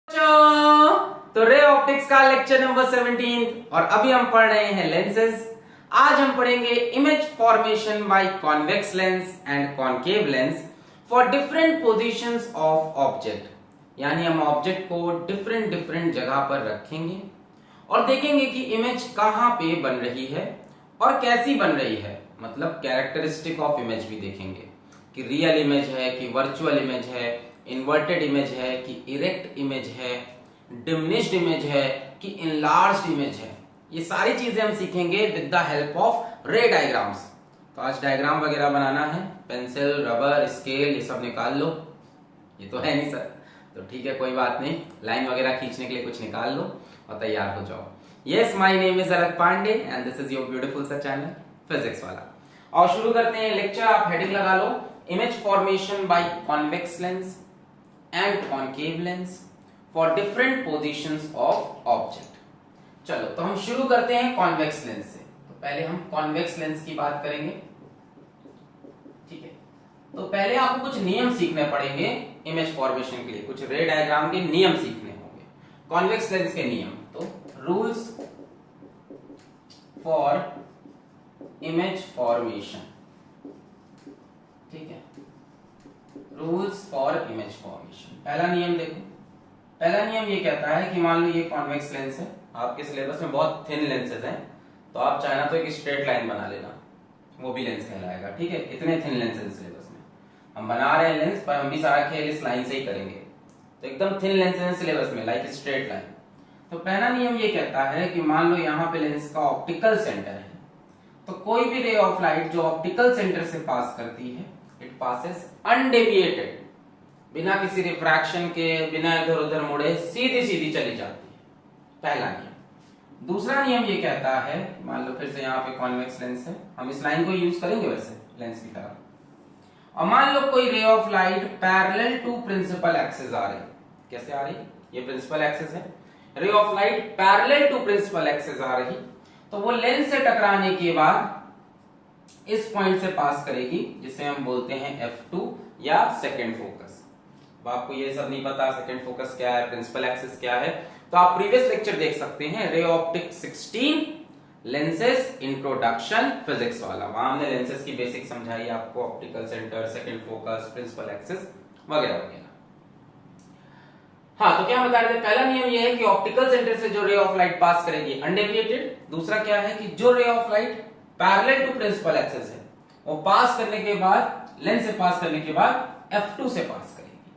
तो ray optics का lecture number 17 और अभी हम पढ़ रहे हैं लेंसेज। आज हम पढ़ेंगे image formation by convex lens and concave lens for different positions of object. यानी हम ऑब्जेक्ट को डिफरेंट डिफरेंट जगह पर रखेंगे और देखेंगे कि इमेज कहां पे बन रही है और कैसी बन रही है। मतलब कैरेक्टरिस्टिक ऑफ इमेज भी देखेंगे कि रियल इमेज है कि वर्चुअल इमेज है, इन्वर्टेड इमेज है कि इरेक्ट इमेज है, डिमिनिश्ड इमेज है कि इनलार्ज्ड इमेज है। ये सारी चीजें हम सीखेंगे विद द हेल्प ऑफ रे डायग्राम्स। तो आज डायग्राम वगैरह बनाना है, पेंसिल, रबर, स्केल ये सब निकाल लो। ये तो है नहीं सर, तो ठीक है कोई बात नहीं, लाइन वगैरह खींचने के लिए कुछ निकाल लो और तैयार हो जाओ। Yes, my name is Alakh Pandey and this is your beautiful सा चैनल फिजिक्स वाला। और शुरू करते हैं लेक्चर। आप हेडिंग लगा लो, image formation by convex lens and concave lens for different positions of object. चलो तो हम शुरू करते हैं कॉन्वेक्स लेंस से। तो पहले हम कॉन्वेक्स लेंस की बात करेंगे, ठीक है। तो पहले आपको कुछ नियम सीखने पड़ेंगे इमेज फॉर्मेशन के लिए, कुछ रे डायग्राम के नियम सीखने होंगे, कॉन्वेक्स लेंस के नियम। तो रूल्स फॉर इमेज फॉर्मेशन, ठीक है, रूल्स फॉर इमेज फॉर्मेशन। पहला नियम देखो, पहला नियम ये कहता है कि मान लो ये कॉन्वेक्स लेंस है, आपके सिलेबस में बहुत थिन लेंसेज हैं, तो आप चाहे ना तो एक स्ट्रेट लाइन बना लेना, वो भी लेंस कहलाएगा, ठीक है। इतने थिन लेंसेज सिलेबस में हम बना रहे हैं लेंस, पर हम भी सारा खेल इस लाइन से ही करेंगे। तो एकदम थिन लेंसेज है सिलेबस में, लाइक स्ट्रेट लाइन। तो पहला नियम ये कहता है कि मान लो यहाँ पे लेंस का ऑप्टिकल सेंटर है, तो कोई भी रे ऑफ लाइट जो ऑप्टिकल सेंटर से पास करती है, इट पासेस अनडेविएटेड, बिना किसी रिफ्रैक्शन के, बिना इधर उधर मुड़े, सीधी सीधी चली जाती है, पहला नियम। दूसरा नियम ये कहता है, मान लो फिर से यहाँ पे कॉन्वेक्स लेंस है, हम इस लाइन को यूज करेंगे वैसे लेंस की तरह, और मान लो कोई ray of light parallel to principal axis आ रही। कैसे आ रही? ये प्रिंसिपल एक्सिस है, ray of light parallel to principal axis आ रही, तो वो लेंस से टकराने के बाद इस पॉइंट से पास करेगी, जिसे हम बोलते हैं F2 या सेकेंड फोकस। अब आपको ये सब नहीं पता सेकेंड फोकस क्या है, प्रिंसिपल एक्सिस क्या है, तो आप प्रीवियस लेक्चर देख सकते हैं, रे ऑप्टिक्स 16 लेंसेज इंट्रोडक्शन फिजिक्स वाला। वहां हमने लेंसेज की बेसिक समझाई आपको, optical centre, second focus, principal axis वगैरह वगैरह। हाँ, तो क्या बता रहे थे? पहला नियम यह है कि ऑप्टिकल सेंटर से जो रे ऑफ लाइट पास करेगी अनडेविएटेड। दूसरा क्या है कि जो ray of light parallel to principal axis है, वो पास करने के बाद, लेंस से पास करने के बाद F2 से पास करेगी,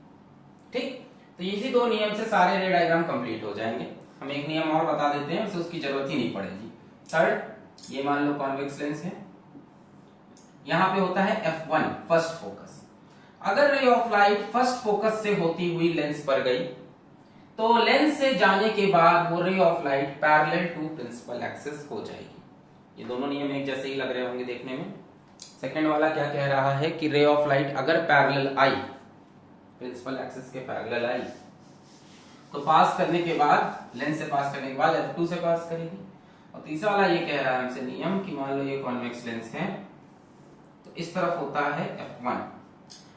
ठीक। तो इसी दो नियम से सारे रे डायग्राम कंप्लीट हो जाएंगे। हम एक नियम और बता देते हैं, उससे उसकी जरूरत ही नहीं पड़ेगी। थर्ड, ये मान लो कॉन्वेक्स लेंस है, यहां पे होता है F1 फर्स्ट फोकस। अगर ray of light first focus से होती हुई लेंस पर गई, तो लेंस से जाने के बाद वो ray of light parallel to principal axis हो जाएगी। ये दोनों नियम एक जैसे ही लग रहे होंगे देखने में। सेकंड वाला क्या कह रहा है कि रे ऑफ लाइट अगर पैरेलल आई, प्रिंसिपल एक्सिस के पैरेलल आई, तो पास करने के बाद, लेंस से पास करने के बाद F2 से पास करेगी। और तीसरा वाला ये कह रहा है हमसे नियम कि मान लो ये कॉन्वेक्स लेंस है, तो इस तरफ होता है F1।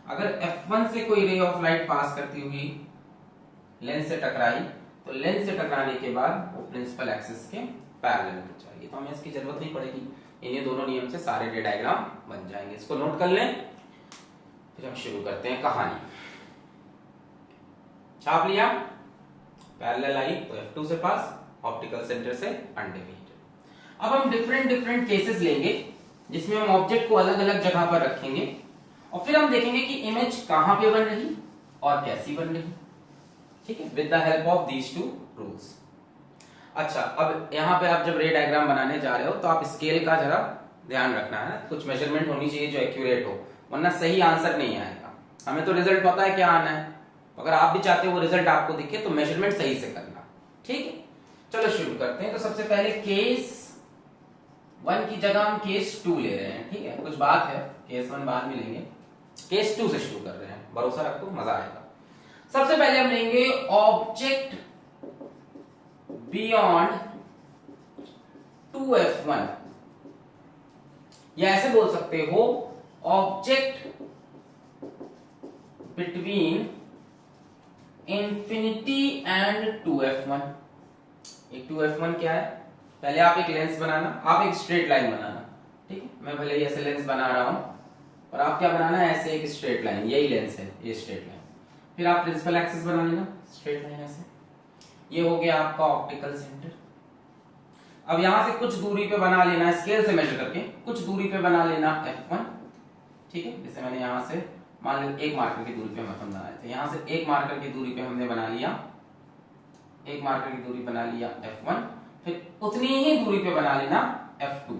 अगर F1 से कोई रे ऑफ लाइट पास करती हुई लेंस से टकराई, तो लेंस से टकराने के बाद वो प्रिंसिपल एक्सिस के पैरेलल हो जाएगी। तो हमें इसकी जरूरत नहीं पड़ेगी, इन्हीं दोनों नियम से सारे रे डायग्राम बन जाएंगे। इसको नोट कर लें, फिर हम शुरू करते हैं कहानी। छाप लिया, पैरेलल आई तो F2 से पास, ऑप्टिकल सेंटर से अनडेविएटेड। अब हम डिफरेंट डिफरेंट केसेस लेंगे, जिसमें हम ऑब्जेक्ट को अलग अलग जगह पर रखेंगे और फिर हम देखेंगे कि इमेज कहां पे बन रही और कैसी बन रही, ठीक है, with the help of these two rules. अच्छा, अब यहाँ पे आप जब रे डायग्राम बनाने जा रहे हो, तो आप स्केल का जरा ध्यान रखना है, कुछ मेजरमेंट होनी चाहिए जो एक्यूरेट हो, वरना सही आंसर नहीं आएगा। हमें तो रिजल्ट पता है क्या आना है, अगर आप भी चाहते हो वो रिजल्ट आपको दिखे तो मेजरमेंट सही से करना, ठीक है। चलो शुरू करते हैं। तो सबसे पहले केस 1 की जगह हम केस 2 ले रहे हैं, ठीक है, कुछ बात है, केस 1 बाद में लेंगे, केस 2 से शुरू कर रहे हैं, भरोसा रखो मजा आएगा। सबसे पहले हम लेंगे ऑब्जेक्ट बियॉन्ड 2F1, या ऐसे बोल सकते हो object between infinity and 2f1। एक 2f1 क्या है, पहले आप एक लेंस बनाना, आप एक स्ट्रेट लाइन बनाना, ठीक है। मैं भले ही ऐसे लेंस बना रहा हूं और आप क्या बनाना है, ऐसे एक स्ट्रेट लाइन, यही लेंस है ये स्ट्रेट लाइन। फिर आप प्रिंसिपल एक्सिस बना लेना, स्ट्रेट लाइन ऐसे। ये हो गया आपका ऑप्टिकल सेंटर। अब यहां से कुछ दूरी पे बना लेना, स्केल से मेजर करके कुछ दूरी पे बना लेना f1, ठीक है। जैसे मैंने यहां से मान लो एक मार्कर की दूरी पे हम बनाए थे, यहां से एक मार्कर की दूरी पे हमने बना लिया, एक मार्कर की दूरी बना लिया f1, फिर उतनी ही दूरी पे बना लेना f2।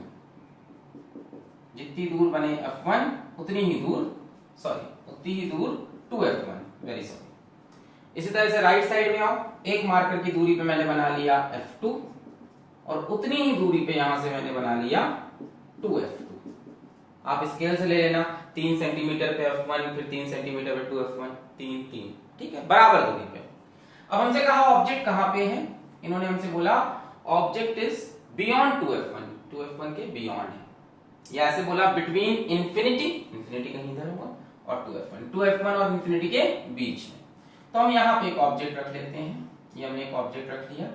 जितनी दूर बने f1 उतनी ही दूर 2f1, वेरी सॉरी। इसी तरह से राइट साइड में आओ, एक मार्कर की दूरी पे मैंने बना लिया f2 और उतनी ही दूरी पे यहां से मैंने बना लिया 2f2। आप स्केल से ले लेना, 3 सेंटीमीटर पे f1, फिर 3 सेंटीमीटर पे 2f1, 3 3, ठीक है, बराबर दूरी पे। अब हमसे कहा ऑब्जेक्ट कहां पे है, इन्होंने हमसे बोला object is beyond 2f1, 2f1 के बियॉन्ड है, या ऐसे बोला बिटवीन इंफिनिटी, इंफिनिटी कहीं इधर होगा, और 2f1 और इंफिनिटी के बीच में। तो हम यहाँ पे एक ऑब्जेक्ट रख लेते हैं, ये हमने एक ऑब्जेक्ट रख लिया।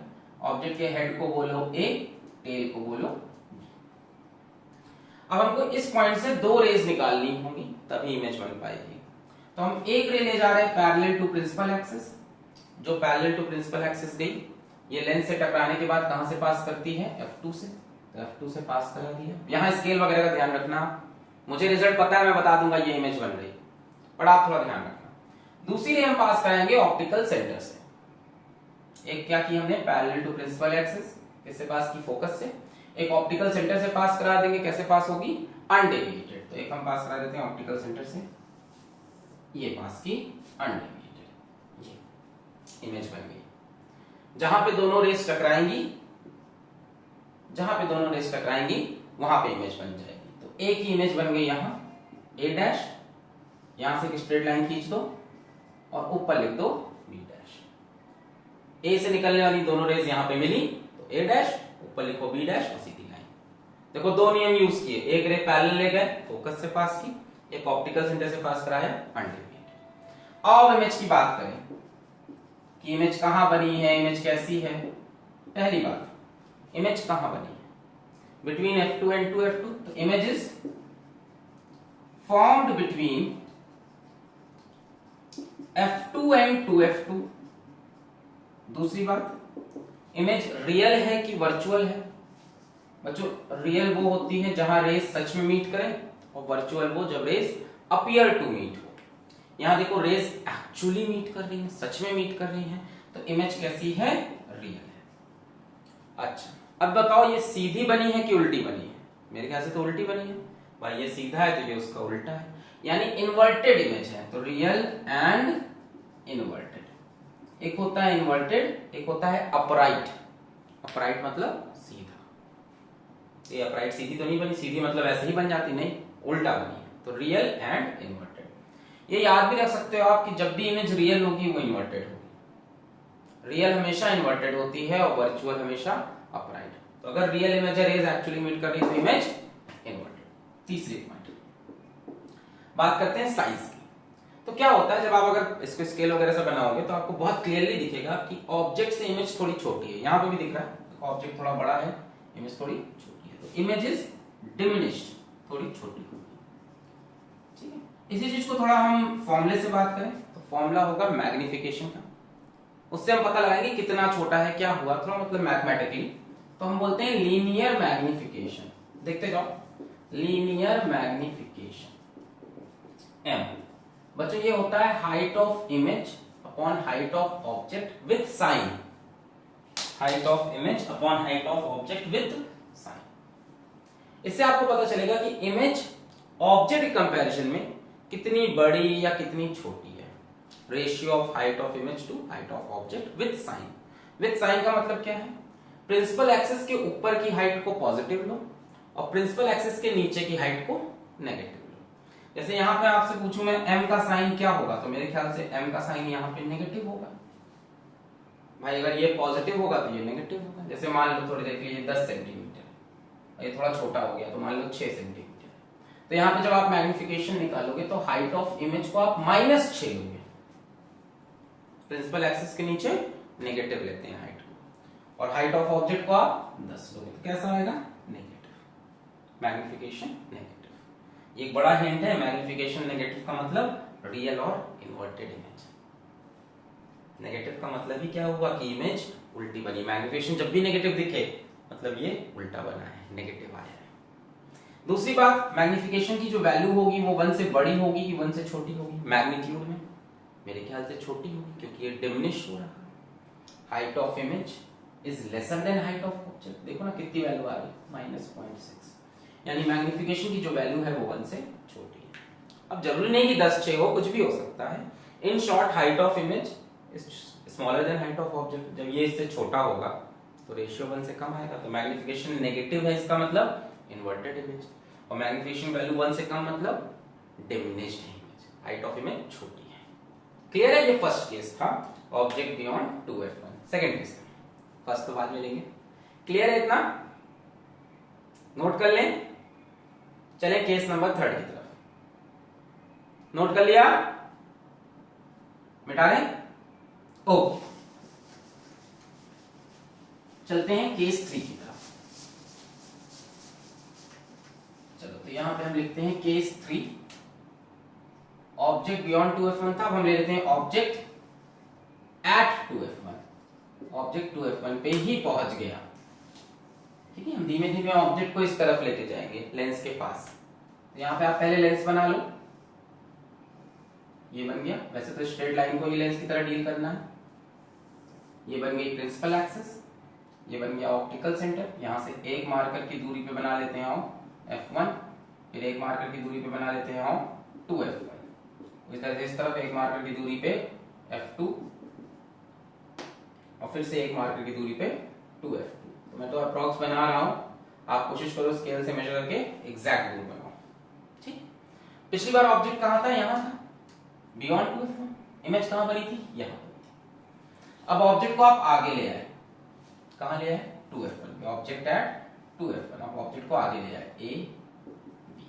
ऑब्जेक्ट के हेड को बोलो A, टेल को बोलो B। अब हमको इस पॉइंट से दो रेज निकालनी होंगी तभी इमेज बन पाएगी। तो हम एक रे ले जा रहे हैं पैरेलल टू प्रिंसिपल एक्सिस, जो पैरेलल टू प्रिंसिपल एक्सिस गई, ये लेंस से टकराने के बाद कहां से पास करती है, f2 से, तो f2 से पास करा दिया। यहां स्केल वगैरह का ध्यान रखना, मुझे रिजल्ट पता है, मैं बता दूंगा ये इमेज बन रही, पर आप थोड़ा ध्यान रखना। दूसरी रे हम पास कराएंगे ऑप्टिकल सेंटर से। एक क्या की हमने पैरेलल टू प्रिंसिपल एक्सिस, किससे पास की, फोकस से। एक ऑप्टिकल सेंटर से पास करा देंगे, कैसे पास होगी, अनडेविएटेड। तो एक हम पास करा देते हैं ऑप्टिकल सेंटर से, ये पास की अनडेविएटेड, ये इमेज बन गई। जहां पे दोनों रेस टकराएंगी, जहां पे दोनों रेस टकराएंगी वहां पे इमेज बन जाएगी। तो एक ही इमेज बन गई यहां a डैश, यहां से एक स्ट्रेट लाइन खींच दो और ऊपर लिख दो b डैश। a से निकलने वाली दोनों रेस यहां पे मिली तो a डैश, ऊपर लिखो b डैश और सीधी लाइन। देखो दो नियम यूज किए, एक रे पैरेलल ले गए, फोकस से पास की, एक ऑप्टिकल सेंटर से पास कराया, अनडेविएटेड। अब इमेज की बात करें कि इमेज कहां बनी है, इमेज कैसी है। पहली बात, इमेज कहां बनी है, बिटवीन f2 एंड 2f2, तो image is formed between f2 and 2f2। दूसरी बात, इमेज रियल है कि वर्चुअल है। बच्चों रियल वो होती है जहां रेस सच में मीट करें, और वर्चुअल वो जब रेस अपीयर टू मीट हो। यहां देखो रेस एक्चुअली मीट कर रही है, सच में मीट कर रही है, तो इमेज कैसी है, रियल है। अच्छा अब बताओ ये सीधी बनी है कि उल्टी बनी है, मेरे ख्याल से तो उल्टी बनी है भाई, ये सीधा है तो ये उसका उल्टा है, यानी इन्वर्टेड इमेज है। तो रियल एंड इन्वर्टेड, एक होता है इन्वर्टेड, एक होता है अपराइट। अपराइट मतलब सीधा, ये अपराइट सीधी तो नहीं बनी, सीधी मतलब ऐसे ही बन जाती, नहीं उल्टा बनी है। तो रियल एंड इन्वर्टेड। ये याद भी रख सकते हो आप कि जब भी इमेज रियल होगी वो इन्वर्टेड होगी। रियल हमेशा इन्वर्टेड होती है और वर्चुअल हमेशा अपराइट। तो अगर रियल इमेज है, रेज एक्चुअली मीट कर रही है, तो इमेज इन्वर्टेड। तीसरी पॉइंट बात करते हैं साइज की। तो क्या होता है जब आप अगर इसको स्केल वगैरह से बनाओगे तो आपको बहुत क्लियरली दिखेगा कि ऑब्जेक्ट से इमेज थोड़ी छोटी है। यहां पे भी दिख रहा है, ऑब्जेक्ट थोड़ा बड़ा है, इमेज थोड़ी छोटी है, तो इमेज इज डिमिनिश्ड, थोड़ी छोटी होगी, ठीक है। इसी चीज को थोड़ा हम फॉर्मूले से बात करें तो फॉर्मूला होगा मैग्निफिकेशन का, उससे हम पता लगाएंगे कितना छोटा है, क्या हुआ, थोड़ा मतलब मैथमेटिकली। तो हम बोलते हैं लीनियर मैग्निफिकेशन। देखते जाओ, लीनियर मैग्निफिकेशन m। बच्चों ये होता है height of image upon height of object with sign. Height of image upon height of object with sign. इससे आपको पता चलेगा कि इमेज ऑब्जेक्ट कंपैरिजन में कितनी बड़ी या कितनी छोटी है। Ratio of height of image to height of object with sign. With sign का मतलब क्या है, प्रिंसिपल एक्सिस के ऊपर की हाइट को पॉजिटिव लो और प्रिंसिपल एक्सिस के नीचे की हाइट को नेगेटिव लो। जैसे यहां पे आपसे पूछूं मैं m का साइन क्या होगा, तो मेरे ख्याल से m का साइन यहां पे नेगेटिव होगा भाई। अगर ये पॉजिटिव होगा तो ये नेगेटिव होगा। जैसे मान लो थोड़ी देर के लिए 10 सेंटीमीटर, ये थोड़ा छोटा हो गया तो मान लो 6 सेंटीमीटर। तो यहां पे जब आप मैग्निफिकेशन निकालोगे तो हाइट ऑफ इमेज को आप -6 लोगे, प्रिंसिपल एक्सिस के नीचे नेगेटिव लेते हैं हाइट को, और हाइट ऑफ ऑब्जेक्ट को आप 10 लोगे तो कैसा आएगा? Negative, magnification negative. एक बड़ा हिंट है, मैग्निफिकेशन नेगेटिव का मतलब रियल और इन्वर्टेड इमेज। नेगेटिव का मतलब ही क्या हुआ कि इमेज उल्टी बनी। मैग्निफिकेशन जब भी नेगेटिव दिखे मतलब ये उल्टा बना है, नेगेटिव आया है। दूसरी बात, मैग्निफिकेशन की जो वैल्यू होगी वो 1 से बड़ी होगी कि 1 से छोटी होगी? मैग्नीट्यूड में मेरे ख्याल से छोटी होगी, क्योंकि ये डिमिनिश हो रहा है। Height of image is lesser than height of object. देखो ना कितनी वैल्यू आ रही है, -0.6, यानी मैग्निफिकेशन की जो वैल्यू है वो 1 से छोटी है। अब जरूरी नहीं कि 10/6 हो, कुछ भी हो सकता है। In short, height of image is smaller than height of object. जब ये इससे छोटा होगा तो रेशियो 1 से कम आएगा, तो मैग्निफिकेशन नेगेटिव है, इसका मतलब इन्वर्टेड इमेज। और मैग्निफिकेशन वैल्यू 1 से कम मतलब डिमिनिश्ड है इमेज, हाइट ऑफ इमेज छोटी है। क्लियर है? ये फर्स्ट केस था, object beyond 2f1। Second case, first तो बाद में लेंगे। क्लियर है इतना? नोट कर लें। चलें केस नंबर 3 की तरफ। नोट कर लिया? मिटा लें? ओके, चलते हैं केस 3 की तरफ। चलो, तो यहां पे हम लिखते हैं केस 3। ऑब्जेक्ट बियॉन्ड 2f1 था, अब हम ले लेते हैं object at 2f1। Object 2f1 पे ही पहुंच गया। ठीक है, हम धीमे धीमे ऑब्जेक्ट को इस तरफ लेके जाएंगे, लेंस के पास। तो यहां पे आप पहले लेंस बना लो, ये बन गया। वैसे तो स्ट्रेट लाइन को ही लेंस की तरह डील करना है। ये बन गई प्रिंसिपल एक्सिस, ये बन गया ऑप्टिकल सेंटर। यहां से एक मार्कर की दूरी पे बना लेते हैं हम f1, फिर एक मार्कर की दूरी पे बना लेते हैं हम 2f1। इस तरह से इस तरफ एक मार्कर की दूरी पे f2, और फिर से एक मार्कर की दूरी पे 2f2। तो मैं तो अप्रॉक्स बना रहा हूं, आप कोशिश करो स्केल से मेजर करके एग्जैक्ट दूर बनाओ। ठीक, पिछली बार ऑब्जेक्ट कहां था? यहां था, बियॉन्ड 2f1। इमेज कहां बनी थी? यहां बनी थी। अब ऑब्जेक्ट को आप आगे ले आए, कहां ले आए? 2f1 पे, ऑब्जेक्ट एट 2f1। अब ऑब्जेक्ट को आगे ले आए, a b,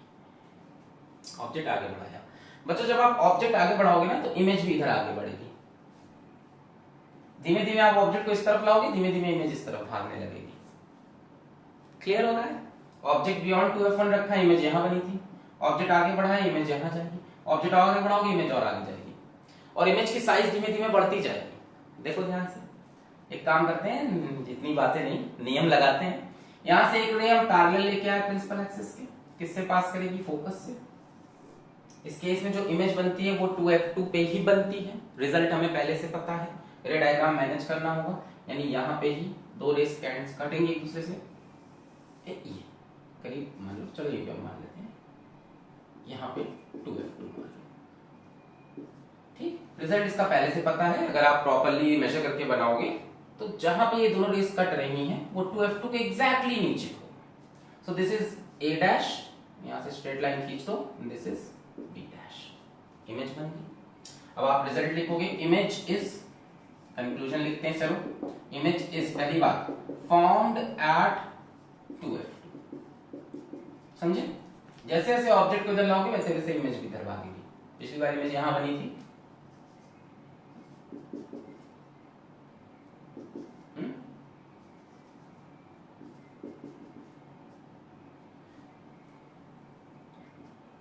ऑब्जेक्ट आगे बढ़ाया। बच्चों, जब आप ऑब्जेक्ट आगे बढ़ाओगे ना तो इमेज भी इधर आगे बढ़ेगी। धीमे धीमे आप ऑब्जेक्ट को इस तरफ लाओगे, धीमे धीमे इमेज इस तरफ भागने लगेगी। क्लियर हो रहा है? ऑब्जेक्ट बियॉन्ड 2f1 रखा, इमेज यहां बनी थी। ऑब्जेक्ट आगे बढ़ाया, इमेज यहां जाएगी। ऑब्जेक्ट आगे बढ़ाओगे, इमेज और आगे जाएगी, और इमेज की साइज धीमे धीमे बढ़ती जाएगी। देखो ध्यान से, एक काम करते हैं, जितनी बातें नहीं, नियम लगाते हैं। यहां से एक रे हम पैरेलल लेके आए प्रिंसिपल एक्सिस के, किससे पास करेगी? फोकस से। इस केस में जो इमेज बनती है वो 2f2 पे ही बनती है। रिजल्ट हमें पहले से पता है, रे डायग्राम मैनेज करना होगा। यानी यहां पे ही दो रेस कैंड्स कटेंगे एक दूसरे से, ये करीब मान लो, चलो ये भी हम मान लेते हैं, यहां पे 2f2 मान लो। ठीक, रिजल्ट इसका पहले से पता है। अगर आप प्रॉपर्ली मेजर करके बनाओगे तो जहां पे ये दोनों रेस कट रही हैं वो 2f2 के एग्जैक्टली नीचे होगा। So this is a dash, यहां से स्ट्रेट लाइन खींच दो, this is b dash. Image बन गई। अब आप रिजल्ट लिखोगे, इमेज इज, कंक्लूजन लिखते हैं। चलो, इमेज इज, पहली बात, फॉर्म्ड एट 2f2। समझे? जैसे जैसे ऑब्जेक्ट को इधर लाओगे वैसे वैसे इमेज भी इधर भागेगी। पिछली बार इमेज यहां बनी थी,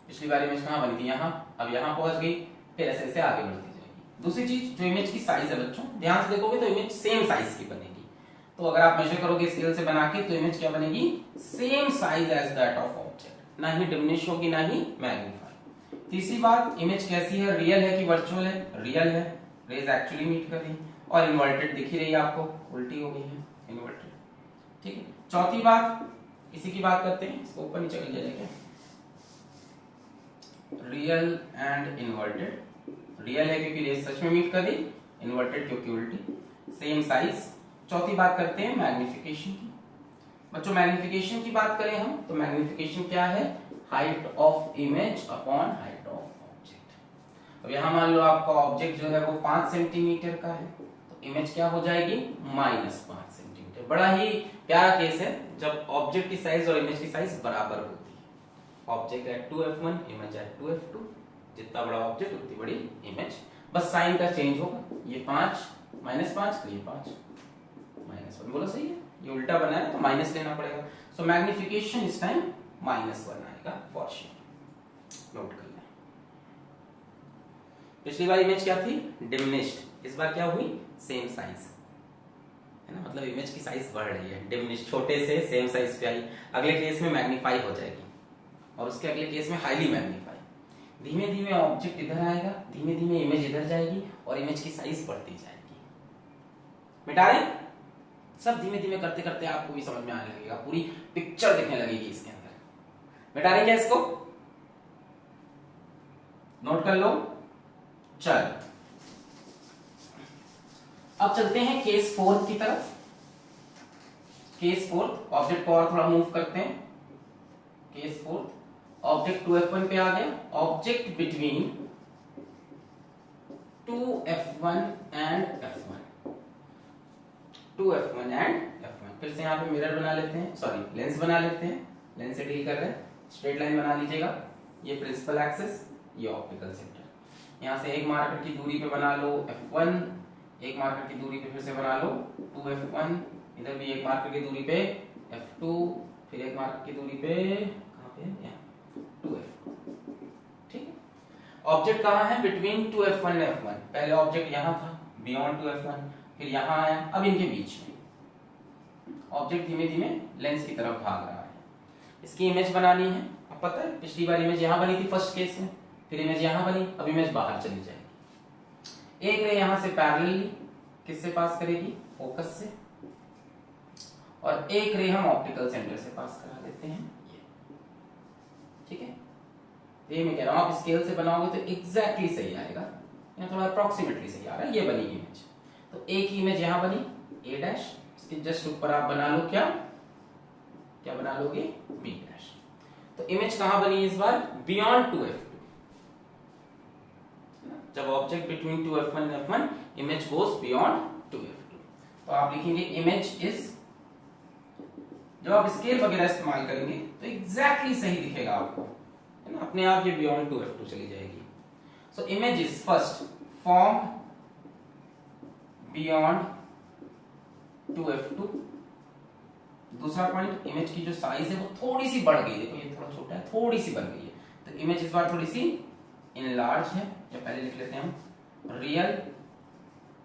पिछली बार इमेज कहां बनी थी? यहां। अब यहां पहुंच गई, फिर ऐसे ऐसे आगे बढ़ती जाएगी। दूसरी चीज, जो इमेज की साइज है बच्चों, ध्यान से देखोगे तो इमेज सेम साइज की बनेगी। तो अगर आप मेजर करोगे स्केल से बना के तो इमेज क्या बनेगी? Same size as that of object, ना ही डिमिनिश होगी ना ही मैग्नीफाई। तीसरी बात, इमेज कैसी है? रियल है कि वर्चुअल है? रियल है, रेज एक्चुअली मीट कर रही, और इन्वर्टेड दिख ही रही है आपको, उल्टी हो गई है, इन्वर्टेड। ठीक है। चौथी बात, इसी की बात करते हैं, इसको ऊपर नीचे कर लिया जाएगा। रियल एंड इन्वर्टेड, रियल है क्योंकि रेज सच में मीट कर रही, इन्वर्टेड क्योंकि उल्टी, सेम साइज। चौथी बात करते हैं मैग्निफिकेशन की। बच्चों, मैग्निफिकेशन की बात करें हम तो मैग्निफिकेशन क्या है? Height of image upon height of object. अब यहां मान लो आपका ऑब्जेक्ट जो है वो 5 सेंटीमीटर का है, तो इमेज क्या हो जाएगी? -5 सेंटीमीटर। बड़ा ही प्यारा केस है जब ऑब्जेक्ट की साइज और इमेज की साइज बराबर होती है। Object at 2f1, image at 2f2, जितना बड़ा ऑब्जेक्ट उतनी बड़ी इमेज। बस साइन का चेंज होगा, ये 5 -5 तो ये 5 -1, बोला सही है, ये उल्टा बना है तो माइनस लेना पड़ेगा। सो मैग्निफिकेशन इस टाइम -1 आएगा फॉर श्योर, नोट कर लें। पिछली बार इमेज क्या थी, डिमिनिश्ड, इस बार क्या हुई, सेम साइज है ना, मतलब इमेज की साइज बढ़ रही है, डिमिनिश्ड छोटे से सेम साइज पे आई, अगले केस में मैग्नीफाई हो जाएगी और उसके अगले केस में हाईली मैग्नीफाई। धीमे धीमे ऑब्जेक्ट इधर आएगा, धीमे धीमे इमेज इधर जाएगी और इमेज की साइज बढ़ती जाएगी। मिटा रहे सब, धीमे धीमे करते करते आपको भी समझ में आने लगेगा, पूरी पिक्चर दिखने लगेगी इसके अंदर। मिटा रहे क्या इसको, नोट कर लो। चल अब चलते हैं केस 4 की तरफ। केस 4 ऑब्जेक्ट को और थोड़ा मूव करते हैं। केस 4 ऑब्जेक्ट 2f1 पे आ गया, object between 2f1 and f1, 2f1 and f1। फिर से यहाँ पे मिरर बना लेते हैं, सॉरी लेंस बना लेते हैं, लेंस से डील कर रहे हैं। स्ट्रेट लाइन बना लीजिएगा, ये प्रिंसिपल एक्सिस, ये ऑप्टिकल सेंटर। यहाँ से एक मार्कर की दूरी पे बना लो f1, एक मार्कर की दूरी पे फिर से बना लो 2f1, इधर भी एक मार्कर की दूरी पे f2, फिर एक मार्कर की दूरी पे कहाँ पे है, 2f2। ठीक है, ऑब्जेक्ट कहाँ है, बिटवीन 2f1 एंड f1। पहले ऑब्जेक्ट यहाँ था बियॉन्ड 2f1, फिर यहाँ आया, अब इनके बीच में ऑब्जेक्ट धीमे धीमे लेंस की तरफ भाग रहा है। इसकी इमेज बनानी है। अब पता है पिछली बार इमेज यहाँ बनी थी फर्स्ट केस में, फिर इमेज यहाँ बनी, अब इमेज बाहर चली जाएगी। एक रे यहां से पैरेलली किससे पास करेगी, फोकस से, और एक रे हम ऑप्टिकल सेंटर से पास करा देते हैं ये। ठीक है, ये मैं कह रहा हूं आप स्केल से बनाओगे तो एग्जैक्टली सही आएगा, यहाँ थोड़ा अप्रोक्सीमेटली सही आ रहा है। ये बनी इमेज, तो एक इमेज यहां बनी a डैश, इसके जस्ट ऊपर आप बना लो क्या, क्या बना लोगे, b डैश। तो इमेज कहां बनी इस बार, बियॉन्ड 2f2। जब object between 2f1 and f1, image goes beyond 2f2, तो आप लिखेंगे इमेज इज, जब आप स्केल वगैरह इस्तेमाल करेंगे तो एग्जैक्टली सही दिखेगा आपको, है ना, अपने आप ये बियॉन्ड 2f2 चली जाएगी। So image is first formed beyond 2f2। दूसरा पॉइंट, इमेज की जो साइज है वो थोड़ी सी बढ़ गई, देखो ये थोड़ा छोटा है, थोड़ी सी बढ़ गई है, तो इमेज इस बार थोड़ी सी इनलार्ज है, या पहले लिख लेते हैं हम रियल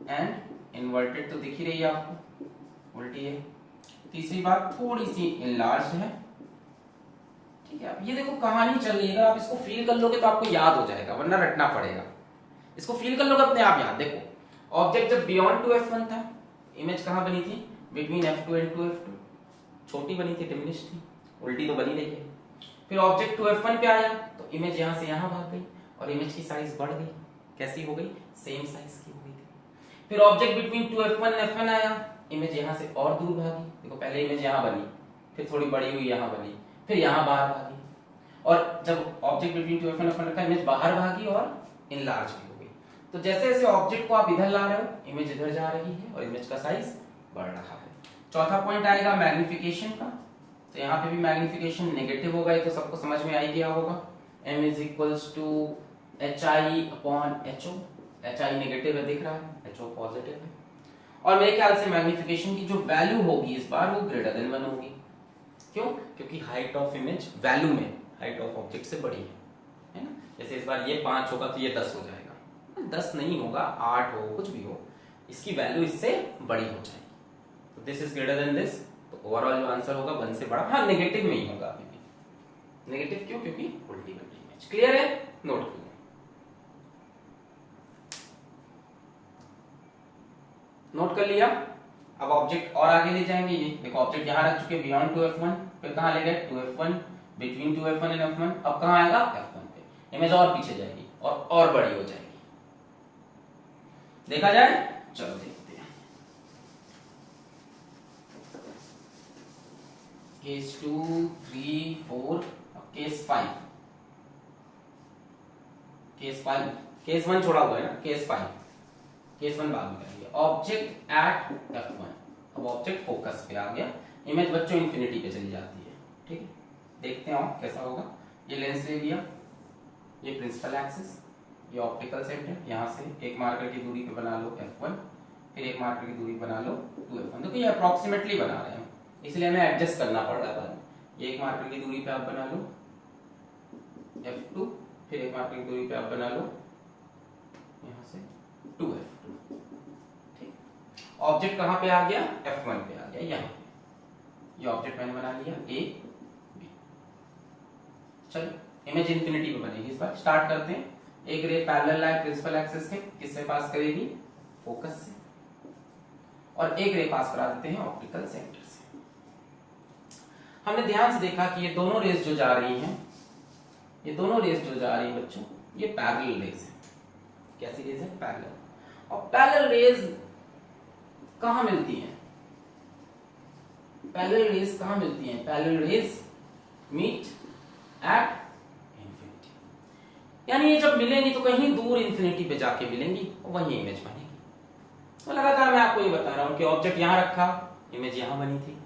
एंड इन्वर्टेड, तो दिख ही रही है आपको, उल्टी है। तीसरी बात, थोड़ी सी इनलार्ज है। ठीक है, अब ये देखो कहानी चल रही है, आप इसको फील कर लोगे तो आपको याद हो जाएगा, वरना रटना पड़ेगा। इसको फील कर लोगे अपने आप याद। देखो ऑब्जेक्ट जब बियॉन्ड 2f1 था, इमेज कहां बनी थी, बिटवीन f2 एंड 2f2, छोटी बनी थी, डिमिनिश थी, उल्टी तो बनी रही है। फिर ऑब्जेक्ट 2f1 पे आया तो इमेज यहां से यहां भाग गई और इमेज की साइज बढ़ गई, कैसी हो गई, सेम साइज की हो गई थी। फिर object between 2f1 and f1 आया, इमेज यहां से और दूर भागी, देखो पहले इमेज यहां बनी, फिर थोड़ी बड़ी हुई यहां बनी, फिर यहां बाहर भागी, और जब object between 2f1 and f1 रखा, इमेज बाहर भागी और इनलार्ज भी हो गई। तो जैसे जैसे ऑब्जेक्ट को आप इधर ला रहे हो, इमेज इधर जा रही है और इमेज का साइज बढ़ रहा है। चौथा पॉइंट आएगा मैग्निफिकेशन का, तो यहाँ पे भी मैग्निफिकेशन नेगेटिव होगा, ये तो सबको समझ में आ ही गया होगा। m is equals to HI upon HO, HI negative है दिख रहा है, HO पॉजिटिव है, और मेरे ख्याल से मैग्निफिकेशन की जो वैल्यू होगी इस बार वो ग्रेटर देन 1 होगी। क्यों, क्योंकि हाइट ऑफ इमेज वैल्यू में हाइट ऑफ ऑब्जेक्ट से बड़ी है ना। जैसे इस बार ये 5 होगा तो ये 10 हो जाएगा, 10 नहीं होगा, 8 हो, कुछ भी हो, इसकी वैल्यू इससे बड़ी हो जाएगी। तो this is greater than this, तो ओवरऑल जो आंसर होगा 1 से बड़ा, हाँ नेगेटिव में ही होगा अभी भी। नेगेटिव क्यों, क्योंकि उल्टी बन रही इमेज। क्लियर है, नोट कर नोट कर लिया। अब ऑब्जेक्ट और आगे ले जाएंगे, ये देखो ऑब्जेक्ट यहां रख चुके बियॉन्ड 2f1, फिर कहां ले गए 2f1, between 2f1 and f1, अब कहां आएगा f1 पे, इमेज और पीछे जाएगी और बड़ी हो जाएगी। देखा जाए, चलो देखते हैं। केस 2, 3, 4, केस 5, केस 1 छोड़ा हुआ है ना, केस 5, केस 1 बाद में करेंगे। ऑब्जेक्ट एट f1, अब ऑब्जेक्ट फोकस पे आ गया, इमेज बच्चों इंफिनिटी पे चली जाती है। ठीक है, देखते हैं कैसा होगा। ये लेंस ले लिया, ये प्रिंसिपल एक्सिस, ये ऑप्टिकल सेंटर, यहाँ से एक मार्कर की दूरी पे बना लो F1, फिर एक मार्कर की दूरी बना लो 2F1। देखो ये अप्रोक्सीमेटली बना रहे हैं, इसलिए हमें एडजस्ट करना पड़ रहा है बाद में। ये एक मार्कर की दूरी पे आप बना लो F2, फिर एक मार्कर की दूरी पे आप बना लो यहाँ से 2F2। ठीक, ऑब्जेक्ट कहाँ पे आ गया? F1 पे आ गया, यहाँ पे। ये ऑब्जेक्ट मैंने बना लिया A B। चलो इमेज इंफिनिटी पे बनेगी। इस बार स्टार्ट करते हैं। एक रे पैरेलल है प्रिंसिपल एक्सिस के, किससे पास करेगी? फोकस से, और एक रे पास करा देते हैं ऑप्टिकल सेंटर से। हमने ध्यान से देखा कि ये दोनों रेस जो जा रही हैं, ये दोनों रेस जो जा रही हैं बच्चों, ये पैरेलल रेस है। कैसी रेस है? पैरेलल। और पैरेलल रेस कहां मिलती हैं? पैरेलल रेस कहां मिलती हैं? Parallel rays meet at infinity, यानी ये जब मिलेंगी तो कहीं दूर इंफिनिटी पे जाके मिलेंगी और वही इमेज बनेगी। तो लगातार मैं आपको ये बता रहा हूं कि ऑब्जेक्ट यहां रखा, इमेज यहां बनी थी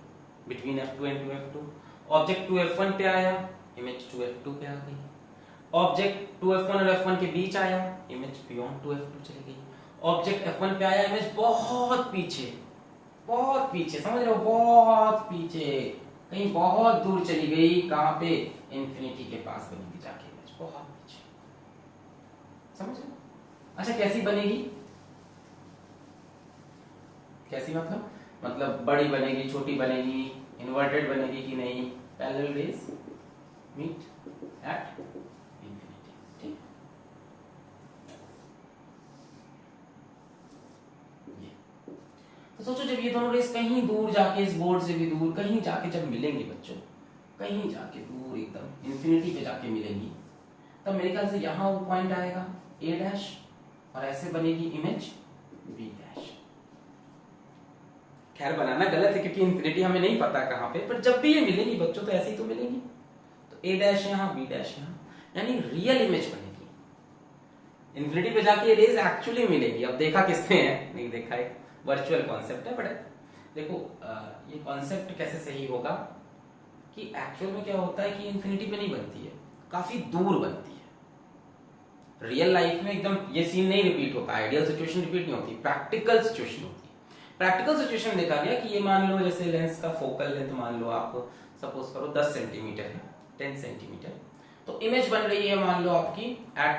between F2 and 2F2। Object 2F1 पे आया, इमेज 2F2 पे आ गई। ऑब्जेक्ट 2F1 और F1 के बीच आया, इमेज बियॉन्ड 2F2 चली गई। ऑब्जेक्ट F1 पे आया, इमेज बहुत पीछे, बहुत पीछे, समझ रहे हो? बहुत पीछे, कहीं बहुत दूर चली गई। कहां पे? इंफिनिटी के पास बनेगी जाके इमेज, बहुत पीछे। समझ रहे हो? अच्छा कैसी बनेगी? कैसी मतलब बड़ी बनेगी, छोटी बनेगी, इन्वर्टेड बनेगी कि नहीं? Parallel rays meet at infinity. ठीक, ये तो सोचो जब ये दोनों रेस कहीं दूर जाके, इस बोर्ड से भी दूर कहीं जाके जब मिलेंगे बच्चों, कहीं जाके दूर एकदम इंफिनिटी पे जाके मिलेंगी, तब मेरे ख्याल से यहां वो पॉइंट आएगा A डैश, और ऐसे बनेगी इमेज B डैश। खैर बनाना गलत है क्योंकि इंफिनिटी हमें नहीं पता कहां पे, पर जब भी ये मिलेंगी बच्चों तो ऐसे ही तो मिलेंगी। तो A डैश यहाँ, B डैश यहाँ, यानी रियल इमेज बनेगी। इंफिनिटी पे जाके ये रेज एक्चुअली मिलेगी। अब देखा किसने है? नहीं देखा, एक वर्चुअल कॉन्सेप्ट है। बट देखो ये कॉन्सेप्ट कैसे सही होगा कि एक्चुअल में क्या होता है कि इंफिनिटी पे नहीं बनती है, काफी दूर बनती है। रियल लाइफ में एकदम ये सीन नहीं रिपीट होता, आइडियल सिचुएशन रिपीट नहीं होती, प्रैक्टिकल सिचुएशन होती है। प्रैक्टिकल सिचुएशन देखा गया कि ये मान लो जैसे लेंस का फोकल लेंथ मान लो आप सपोज करो 10 सेंटीमीटर है, 10 सेंटीमीटर, तो इमेज बन रही है मान लो आपकी एट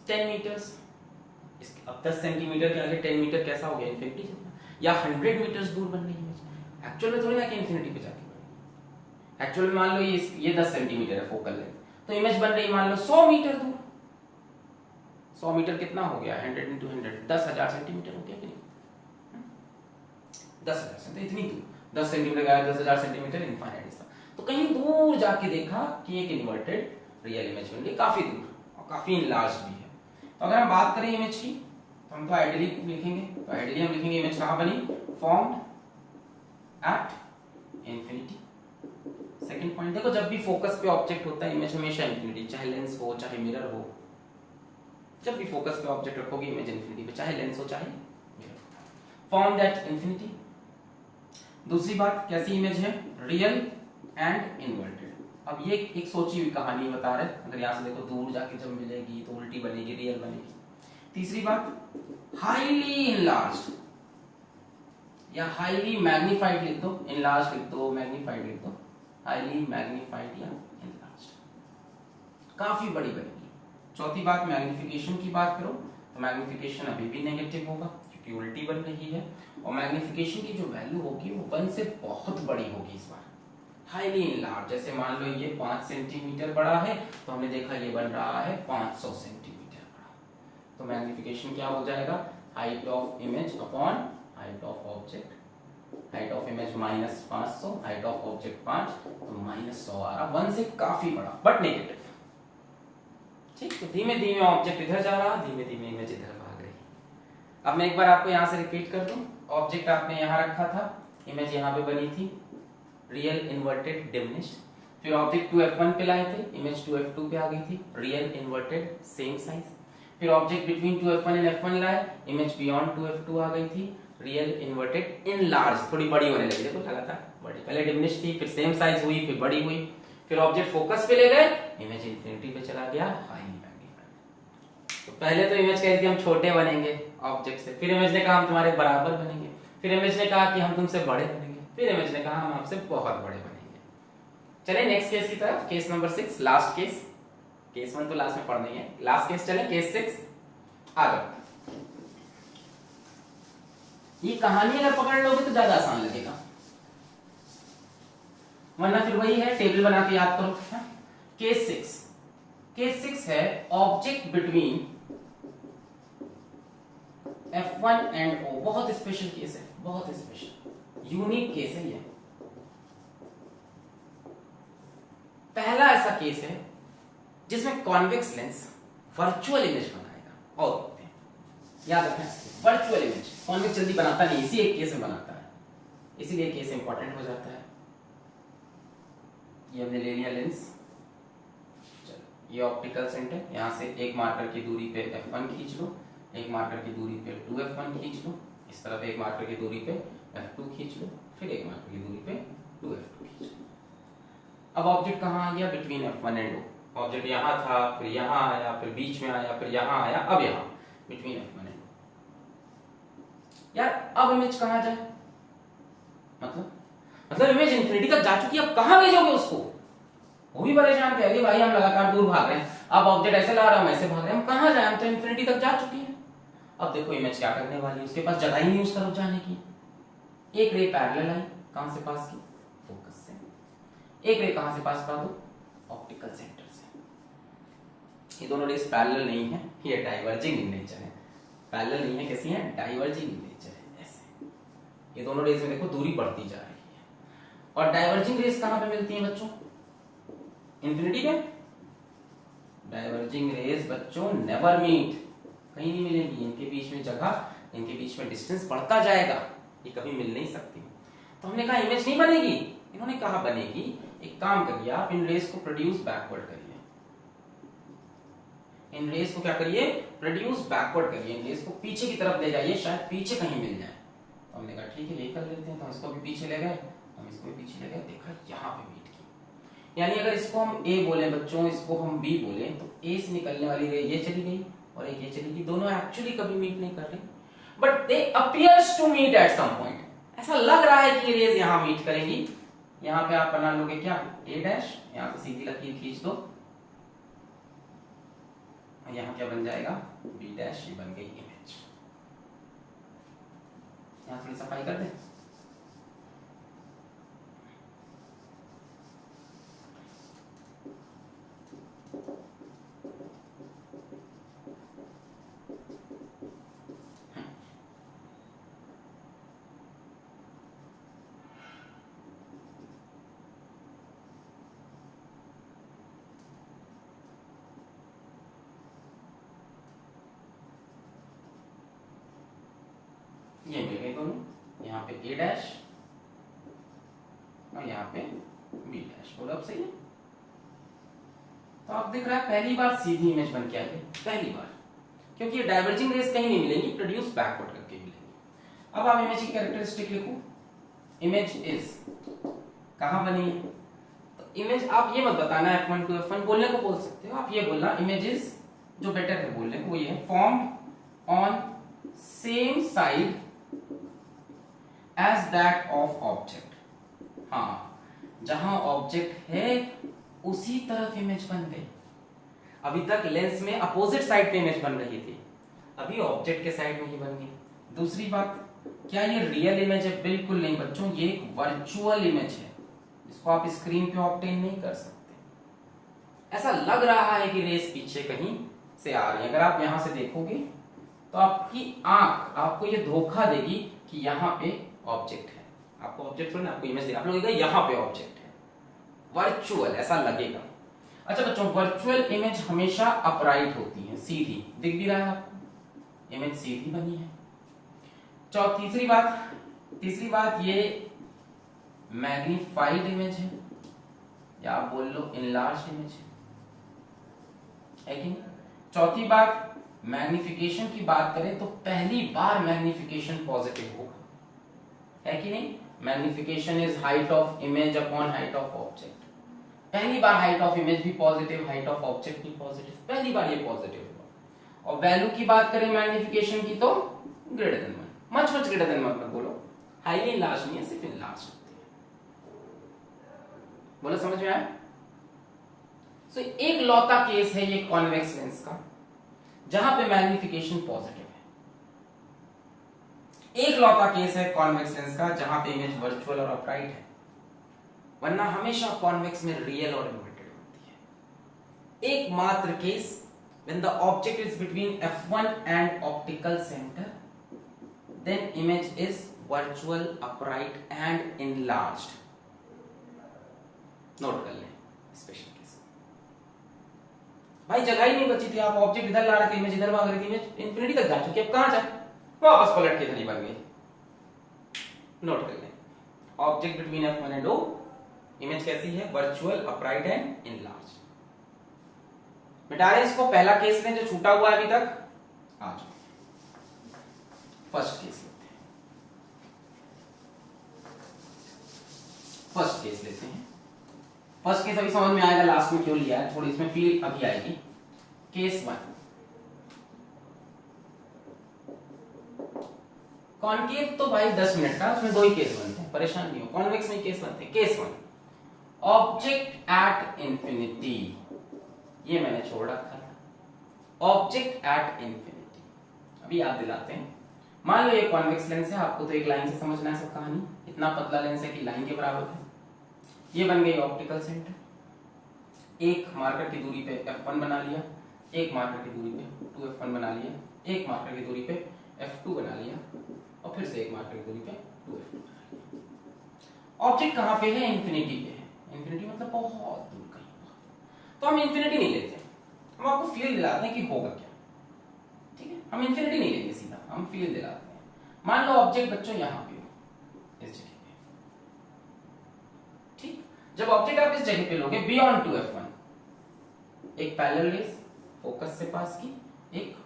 10 मीटर्स। अब 10 सेंटीमीटर के आगे 10 मीटर कैसा हो गया? इंफिनिटी। या 100 मीटर्स दूर बन रही है इमेज। एक्चुअल में थोड़ी ना कि इंफिनिटी पे जाके बनेगी। एक्चुअल में मान लो ये 10 सेंटीमीटर है फोकल लेंथ, तो इमेज बन रही मान लो 100 मीटर दूर। 100 मीटर कितना हो गया? 100 into 100, 10,000 सेंटीमीटर हो गया कि नहीं? 10,000 सेंटीमीटर, इतनी दूर 10 सेंटीमीटर का 10,000 सेंटीमीटर इनफाइनाइट हिस्सा। तो कहीं दूर जाके देखा कि एक इन्वर्टेड रियल इमेज बन रही, काफी दूर और काफी इनलार्ज भी है। तो अगर हम बात करें इमेज की तो हम तो आइडियली लिखेंगे, तो आइडियली हम लिखेंगे इमेज कहां बनी? Formed at infinity. Second point देखो, जब भी फोकस पे ऑब्जेक्ट होता है इमेज हमेशा इंफिनिटी, चाहे लेंस हो चाहे मिरर हो। जब भी फोकस पे ऑब्जेक्ट रखोगे इमेज इंफिनिटी पे, चाहे लेंस हो चाहे मिरर हो। Formed at infinity. दूसरी बात कैसी इमेज है? Real and inverted. अब ये एक सोची हुई कहानी बता रहे, अगर यहां से देखो दूर जाके जब मिलेगी तो उल्टी बनेगी, रियल बनेगी। तीसरी बात हाईली इनलार्ज्ड या हाईली मैग्नीफाइड लिख दो, इनलार्ज लिख दो, मैग्नीफाइड लिख दो, हाईली मैग्नीफाइड या इनलार्ज्ड, काफी बड़ी बनेगी। चौथी बात मैग्निफिकेशन की बात करो तो मैग्निफिकेशन अभी भी नेगेटिव होगा क्योंकि उल्टी बन रही है, और मैग्निफिकेशन की जो वैल्यू होगी वो 1 से बहुत बड़ी होगी इस बार। हाईली इनलार्ज, जैसे मान लो ये 5 सेंटीमीटर बड़ा है तो हमने देखा ये बन रहा है 500 सेंटीमीटर बड़ा, तो मैग्निफिकेशन क्या हो जाएगा? Height of image upon height of object, height of image -500, height of object 5, तो -100 आ रहा, 1 से काफी बड़ा बट नेगेटिव। ठीक, तो धीमे धीमे ऑब्जेक्ट इधर जा रहा, धीमे धीमे इमेज इधर भाग रही। अब मैं एक बार आपको यहां से रिपीट कर दूं, ऑब्जेक्ट आपने यहां रखा था, इमेज यहां पे बनी थी, रियल इन्वर्टेड डिमिनिश्ड। फिर ऑब्जेक्ट 2F1 पे लाए थे, इमेज 2F2 पे आ गई थी, रियल इन्वर्टेड सेम साइज। फिर object between 2F1 and F1 लाए, इमेज बियॉन्ड 2F2 आ गई थी, रियल इन्वर्टेड इनलार्ज, थोड़ी बड़ी होने लगी, देखो लगातार बड़ी, पहले डिमिनिश्ड थी फिर सेम साइज हुई फिर बड़ी हुई। फिर ऑब्जेक्ट फोकस पे ले गए, इमेज इंफिनिटी पे चला गया, हाईली मैग्नीफाइड। पहले तो इमेज कह रही थी हम छोटे बनेंगे ऑब्जेक्ट से, फिर इमेज ने कहा हम तुम्हारे बराबर बनेंगे, फिर इमेज ने कहा कि हम तुमसे बड़े बनेंगे, फिर इमेज ने कहा हम आपसे बहुत बड़े बनेंगे। चलिए नेक्स्ट केस की तरफ, case number 6, last case. Case 1 तो लास्ट में पढ़ना ही है, लास्ट केस चले, केस 6 आ जाओ। ये कहानी अगर पकड़ लोगे तो ज्यादा आसान लगेगा, वरना फिर वही है, टेबल बना के याद करो। केस 6, केस 6 है object between F1 and O। बहुत स्पेशल केस है, बहुत स्पेशल यूनिक केस है ये। पहला ऐसा केस है जिसमें कॉन्वेक्स लेंस वर्चुअल इमेज बनाएगा। और याद रखें, वर्चुअल इमेज, कॉन्वेक्स जल्दी बनाता नहीं, इसी एक केस में बनाता है, इसीलिए केस इंपॉर्टेंट हो जाता है। ये हमने ले लिया लेंस, चलो ये ऑप्टिकल सेंटर, यहां से एक मार्कर की दूरी पे F1 खींच लो, एक मार्कर की दूरी पे 2F1 खींच लो, इस तरफ एक मार्कर की दूरी पे F2 खींच लो, फिर एक मार्कर की दूरी पे 2F2 खींच लो। अब ऑब्जेक्ट कहां आ गया? Between F1 and O। Object यहां था, फिर यहां आया, फिर बीच में आया, फिर यहां आया, अब यहां बिटवीन F1 एंड O। यार अब इमेज कहां जाए? मतलब इमेज इंफिनिटी तक जा चुकी है, अब कहां भेजोगे उसको? वो भी परेशान कहेगी भाई हम लगातार दूर भाग रहे हैं, अब ऑब्जेक्ट ऐसे ला रहा है, हम ऐसे भाग रहे हैं, हम कहां जाए? हम तो इंफिनिटी तक जा चुके हैं। अब देखो इमेज क्या करने वाली है, उसके पास जगह ही नहीं उस तरफ जाने की। एक रे पैरेलल आई, कहां से पास की? फोकस से। एक रे कहां से पास करा दो? ऑप्टिकल सेंटर से। ये दोनों रेस पैरेलल नहीं है, ये डाइवर्जिंग इन नेचर है। पैरेलल नहीं है, कैसी है? डाइवर्जिंग इन नेचर है, ऐसे। ये दोनों रेस में देखो दूरी बढ़ती जा रही है। और डाइवर्जिंग रेस कहां पे मिलती है बच्चों? इंफिनिटी पे। डाइवर्जिंग रेस बच्चों नेवर मीट, कहीं नहीं मिलेंगी, इनके बीच में जगह, इनके बीच में डिस्टेंस बढ़ता जाएगा, ये कभी मिल नहीं सकती। तो हमने कहा इमेज नहीं बनेगी, इन्होंने कहा बनेगी। एक काम करिए आप, इन रेस को प्रोड्यूस बैकवर्ड करिए, इन रेस को क्या करिए? प्रोड्यूस बैकवर्ड करिए, इन रेस को पीछे की तरफ ले जाइए, शायद पीछे कहीं मिल जाए। तो हमने कहा ठीक है यही कर लेते हैं, तो इसको भी पीछे ले गए, हम इसको भी पीछे ले गए, देखा यहाँ पे मीट की। यानी अगर इसको हम A बोले बच्चों, इसको हम B बोले, तो A से निकलने वाली रे ये चली गई और एक ये चली गई, दोनों एक्चुअली कभी मीट नहीं कर रही, but they appears to meet at some point. ऐसा लग रहा है कि ये रेज यहाँ मीट करेंगी। यहाँ पे आप बना लोगे क्या? A डैश, यहाँ से सीधी लकीर खींच दो, यहाँ क्या बन जाएगा? B डैश, ये बन गई इमेज। यहाँ थोड़ी सफाई कर दें। ये मिल गए दोनों, यहाँ पे A डैश और यहाँ पे B डैश। बोलो अब सही है? तो आप दिख रहा है पहली बार सीधी इमेज बन के आई है, पहली बार, क्योंकि ये डाइवर्जिंग रेस कहीं नहीं मिलेंगी, प्रोड्यूस बैकवर्ड करके मिलेंगी। अब आप इमेज की कैरेक्टरिस्टिक लिखो, इमेज इज, कहां बनी है? तो इमेज आप ये मत बताना F1 to F1, बोलने को बोल सकते हो, आप ये बोलना इमेज इज, जो बेटर है बोलने को, ये है form on same side as that of object. हाँ, जहां ऑब्जेक्ट है उसी तरफ इमेज बन गई। अभी तक लेंस में अपोजिट साइड पे इमेज बन रही थी, अभी ऑब्जेक्ट के साइड में ही बन गई। दूसरी बात, क्या ये रियल इमेज है? बिल्कुल नहीं बच्चों, ये एक वर्चुअल इमेज है, इसको आप स्क्रीन पे ऑब्टेन नहीं कर सकते। ऐसा लग रहा है कि रेस पीछे कहीं से आ रही है, अगर आप यहां से देखोगे तो आपकी आंख आपको ये धोखा देगी कि यहाँ पे ऑब्जेक्ट है। आपको ऑब्जेक्ट थोड़ा ना, आपको इमेज आपको लगेगा यहाँ पे ऑब्जेक्ट है, वर्चुअल ऐसा लगेगा। अच्छा बच्चों, वर्चुअल इमेज हमेशा अपराइट होती है, सीधी। दिख भी रहा है आपको, इमेज सीधी बनी है। तीसरी बात ये मैग्नीफाइड इमेज है, या आप बोल लो इनलार्ज्ड इमेज है कि नहीं? चौथी बात, मैग्निफिकेशन की बात करें तो पहली बार मैग्निफिकेशन पॉजिटिव होगा, है कि नहीं? Magnification is height of image upon height of object. पहली बार हाइट ऑफ इमेज भी पॉजिटिव, हाइट ऑफ ऑब्जेक्ट भी पॉजिटिव, पहली बार ये पॉजिटिव हुआ। और वैल्यू की बात करें मैग्निफिकेशन की तो greater than 1, much greater than 1 मत बोलो, हाईली इनलार्ज नहीं है, सिर्फ इनलार्ज होती है। बोलो समझ में आया? सो एक लौता केस है ये कॉन्वेक्स लेंस का जहां पे मैग्निफिकेशन पॉजिटिव है। एक लौता केस है कॉन्वेक्स लेंस का जहां पे इमेज वर्चुअल और अपराइट है, वरना हमेशा कॉन्वेक्स में रियल और इन्वर्टेड होती है। एकमात्र case when the object is between f1 and optical center, then image is virtual, upright and enlarged. Note कर लें स्पेशल केस। भाई जगह ही नहीं बची थी, आप ऑब्जेक्ट इधर ला रहे थे, इमेज इधर भाग रही थी, इमेज इंफिनिटी तक जा चुकी है, अब कहां जाए? वापस पलट के इधर ही बन गई। नोट कर लें, object between f1 and o, image कैसी है? Virtual, upright and enlarge. मिटा रहे इसको, पहला केस लें जो छूटा हुआ है अभी तक। आ जाओ फर्स्ट केस लेते हैं, फर्स्ट केस लेते हैं। फर्स्ट केस अभी समझ में आएगा लास्ट में क्यों लिया है, थोड़ी इसमें फील अभी आएगी। केस 1, कॉन्केव तो भाई 10 मिनट का, उसमें 2 ही केस बनते हैं, परेशान नहीं हो। कॉन्वेक्स में केस बनते हैं। केस 1, ऑब्जेक्ट एट इंफिनिटी, ये मैंने छोड़ रखा था, ऑब्जेक्ट एट इंफिनिटी। अभी याद दिलाते हैं। मान लो ये कॉन्वेक्स लेंस है, आपको तो एक लाइन से समझना है सब कहानी, इतना पतला लेंस है कि लाइन के बराबर है। ये बन गई ऑप्टिकल सेंटर, एक मार्कर की दूरी पे f1 बना लिया, एक मार्कर की दूरी पे 2f1 बना लिया, एक मार्कर की दूरी पे f2 बना लिया, और फिर से एक मार्कर की दूरी पे 2f2 बना लिया। ऑब्जेक्ट कहां पे है? इंफिनिटी पे है। इंफिनिटी मतलब बहुत दूर कहीं। तो हम इंफिनिटी नहीं लेते, हम आपको फील दिलाते हैं कि होगा क्या। ठीक है, हम इंफिनिटी नहीं लेंगे सीधा, हम फील दिलाते हैं। मान लो ऑब्जेक्ट बच्चों यहां पे हो, इस जगह पे। ठीक, जब ऑब्जेक्ट आप इस जगह पे लोगे बियॉन्ड 2f1, एक पैरेलल रेज फोकस से पास की, एक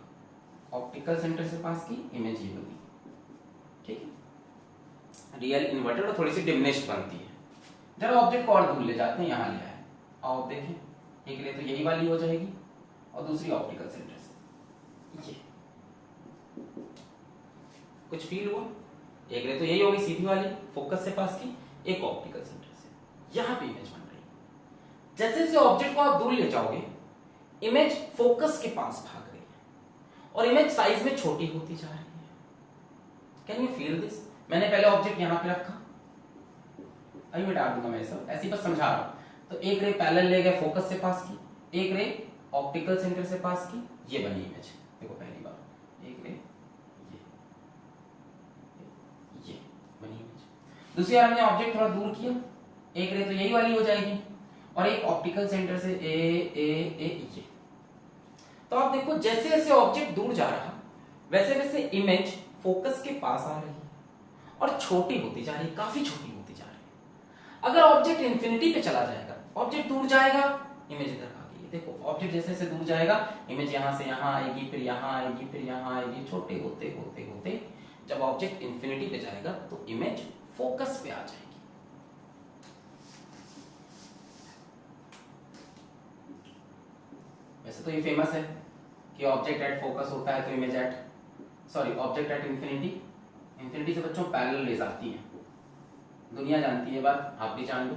ऑप्टिकल सेंटर से पास की, इमेज ये बनी। ठीक है, रियल, इन्वर्टेड और थोड़ी सी डिमिनिश्ड बनती है। जब ऑब्जेक्ट को और दूर ले जाते हैं, यहां लिया है, आओ देखें, एक रे तो यही वाली हो जाएगी और दूसरी ऑप्टिकल सेंटर से ये। कुछ फील हुआ? एक रे तो यही होगी सीधी वाली फोकस से पास की, एक ऑप्टिकल सेंटर से, यहां पे इमेज बन रही है। जैसे जैसे ऑब्जेक्ट को आप दूर ले जाओगे, इमेज फोकस के पास भाग रही है और इमेज साइज में छोटी होती जा रही है। Can you feel this? मैंने पहले ऑब्जेक्ट यहां पे रखा, अभी मैं डाल दूंगा, मैं सब ऐसी बस समझा रहा हूं। तो एक रे पैरेलल ले गए फोकस से पास की, एक रे ऑप्टिकल सेंटर से पास की, ये बनी इमेज। देखो पहली बार एक रे ये बनी इमेज। दूसरी बार हमने ऑब्जेक्ट थोड़ा दूर किया, एक रे तो यही वाली हो जाएगी और एक ऑप्टिकल सेंटर से ये। तो आप देखो जैसे जैसे ऑब्जेक्ट दूर जा रहा, वैसे वैसे इमेज फोकस के पास आ रही है और छोटी होती जा रही है, काफी छोटी होती जा रही है। अगर ऑब्जेक्ट इंफिनिटी पे चला जाएगा, ऑब्जेक्ट दूर जाएगा, इमेज इधर भागेगी। देखो ऑब्जेक्ट जैसे जैसे दूर जाएगा, इमेज यहां से यहां आएगी, फिर यहां आएगी, फिर यहां आएगी, छोटे होते होते होते जब ऑब्जेक्ट इंफिनिटी पे जाएगा तो इमेज फोकस पे आ जाएगी। वैसे तो ये फेमस है कि ऑब्जेक्ट एट फोकस होता है तो image at, sorry object at infinity, infinity से बच्चों पैरेलल रेज आती हैं। दुनिया जानती है बात, आप भी जान लो।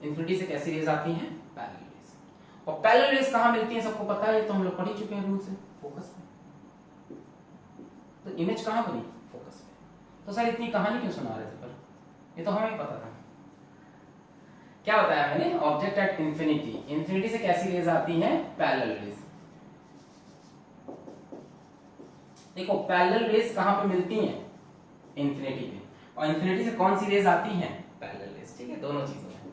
इंफिनिटी से कैसी रेज आती हैं? Parallel raise. और पैरेलल रेज कहां मिलती है सबको पता है, तो हम लोग पढ़ ही चुके हैं रूल से, फोकस पे। तो इमेज कहां बनी? फोकस पे। तो सर इतनी कहानी क्यों सुना रहे थे? पर ये तो हमें पता था। क्या बताया मैंने? ऑब्जेक्ट एट इंफिनिटी, इंफिनिटी से कैसी रेज आती हैं? Parallel raise. देखो पैरेलल रेज कहां पे मिलती हैं? इंफिनिटी पे। और इंफिनिटी से कौन सी रेज आती हैं? Parallel raise. ठीक है, दोनों चीजें हैं।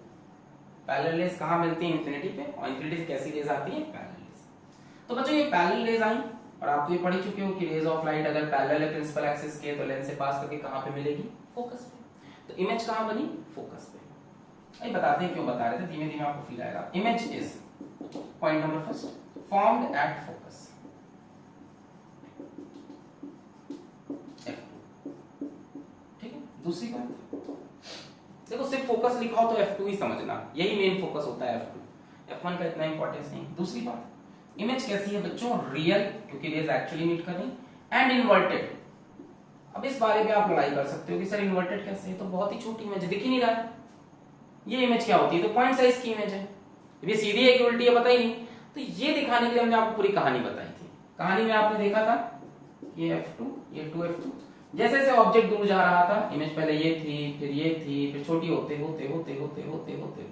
पैरेलल रेज कहां मिलती है? इंफिनिटी पे। और इंफिनिटी से कैसी रेज आती है? Parallel raise. तो बच्चों ये पैरेलल रेज आई और आप तो ये पढ़ ही चुके हो कि रेज ऑफ लाइट अगर पैरेलल है प्रिंसिपल एक्सिस के तो लेंस से पास करके कहां पे मिलेगी? फोकस पे। तो इमेज कहां बनी? फोकस पे। अभी बताते हैं क्यों बता रहे थे, धीमे धीमे आपको फील आएगा। Image is, point number first, formed at focus. ठीक है, दूसरी बात देखो, सिर्फ फोकस लिखा हो तो F2 ही समझना, यही मेन फोकस होता है F2, F1 का इतना इंपॉर्टेंस नहीं। दूसरी बात, इमेज कैसी है बच्चों, रियल, क्योंकि रेज एक्चुअली मीट कर रही, एंड इन्वर्टेड। अब इस बारे में आप लड़ाई कर सकते हो कि सर इन्वर्टेड कैसे है, तो बहुत ही छोटी इमेज दिख ही नहीं रहा है, ये इमेज क्या होती है, तो पॉइंट साइज की इमेज है, ये सीधी है कि उल्टी है पता ही नहीं। तो ये दिखाने के लिए हमने आपको पूरी कहानी बताई थी। कहानी में आपने देखा था ये F2, ये 2F2, जैसे जैसे ऑब्जेक्ट दूर जा रहा था, इमेज पहले ये थी, फिर ये थी, फिर छोटी होते होते होते होते होते होते